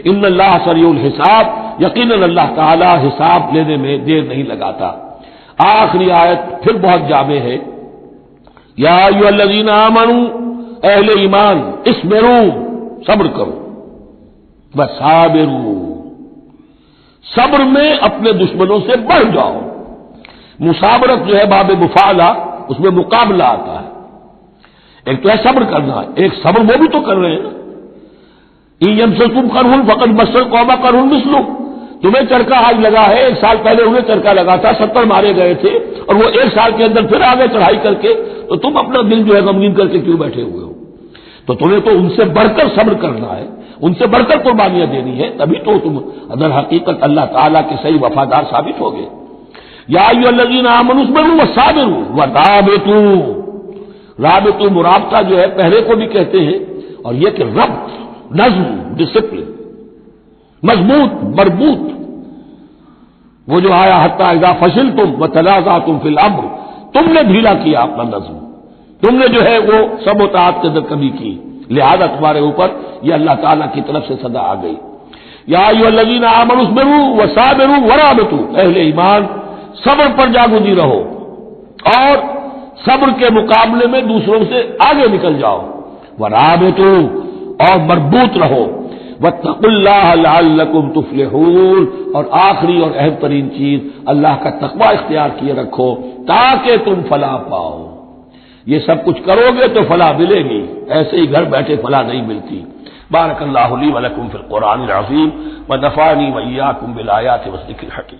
ان اللہ سریع الحساب، یقیناً اللہ تعالی حساب لینے میں دیر نہیں لگاتا۔ آخری آیت پھر بہت جامع ہے، یا ایھا الذین آمنوا، اہل ایمان، اصبروا، صبر کرو، وصابروا، صبر میں اپنے دشمنوں سے بڑھ جاؤ۔ مصابرت جو ہے باب مفاعلہ، اس میں مقابلہ آتا ہے، ایک تو ہے صبر کرنا، ایک صبر وہ بھی تو کر رہے ہیں نا، ان یمسسکم قرح فقد مس القوم قرح مثلہ، تمہیں چرکا آج لگا ہے، 1 سال پہلے انہیں چرکا لگا تھا، 70 مارے گئے تھے، اور وہ 1 سال کے اندر پھر آگے چڑھائی کر کے، تو تم اپنا دل جو ہے غمگین کر کے کیوں بیٹھے ہوئے ہو؟ تو تمہیں تو ان سے بڑھ کر صبر کرنا ہے، ان سے بڑھ کر قربانیاں دینی ہے، تبھی تو تم اندر حقیقت اللہ تعالیٰ کے صحیح وفادار ثابت ہوگے۔ یا ایھا الذین آمنوا اصبروا وصابروا ورابطوا، رابطوا مرابطہ جو ہے پہرے کو بھی کہتے ہیں، اور یہ کہ ربط، نظم، ڈسپلن، مضبوط، مربوط، وہ جو آیا حتی اذا فشلتم وتنازعتم فی الامر، تم نے ڈھیلا کیا اپنا نظم، تم نے جو ہے وہ سب اطاعت کے اندر کمی کی، لہذا تمہارے اوپر یہ اللہ تعالیٰ کی طرف سے صدا آ گئی۔ یا ایھا الذین آمنوا اصبروا وصابروا ورابطوا، اہل ایمان صبر پر جاگزی رہو اور صبر کے مقابلے میں دوسروں سے آگے نکل جاؤ، ورابطوا، اور مربوط رہو، واتقوا اللہ لعلکم تفلحون، اور آخری اور اہم ترین چیز اللہ کا تقوی اختیار کیے رکھو تاکہ تم فلاح پاؤ۔ یہ سب کچھ کرو گے تو فلاح ملے گی، ایسے ہی گھر بیٹھے فلاح نہیں ملتی۔ بارک اللہ لی ولکم فی القرآن العظیم ونفعنی وإیاکم بالآیات والذکر الحکیم۔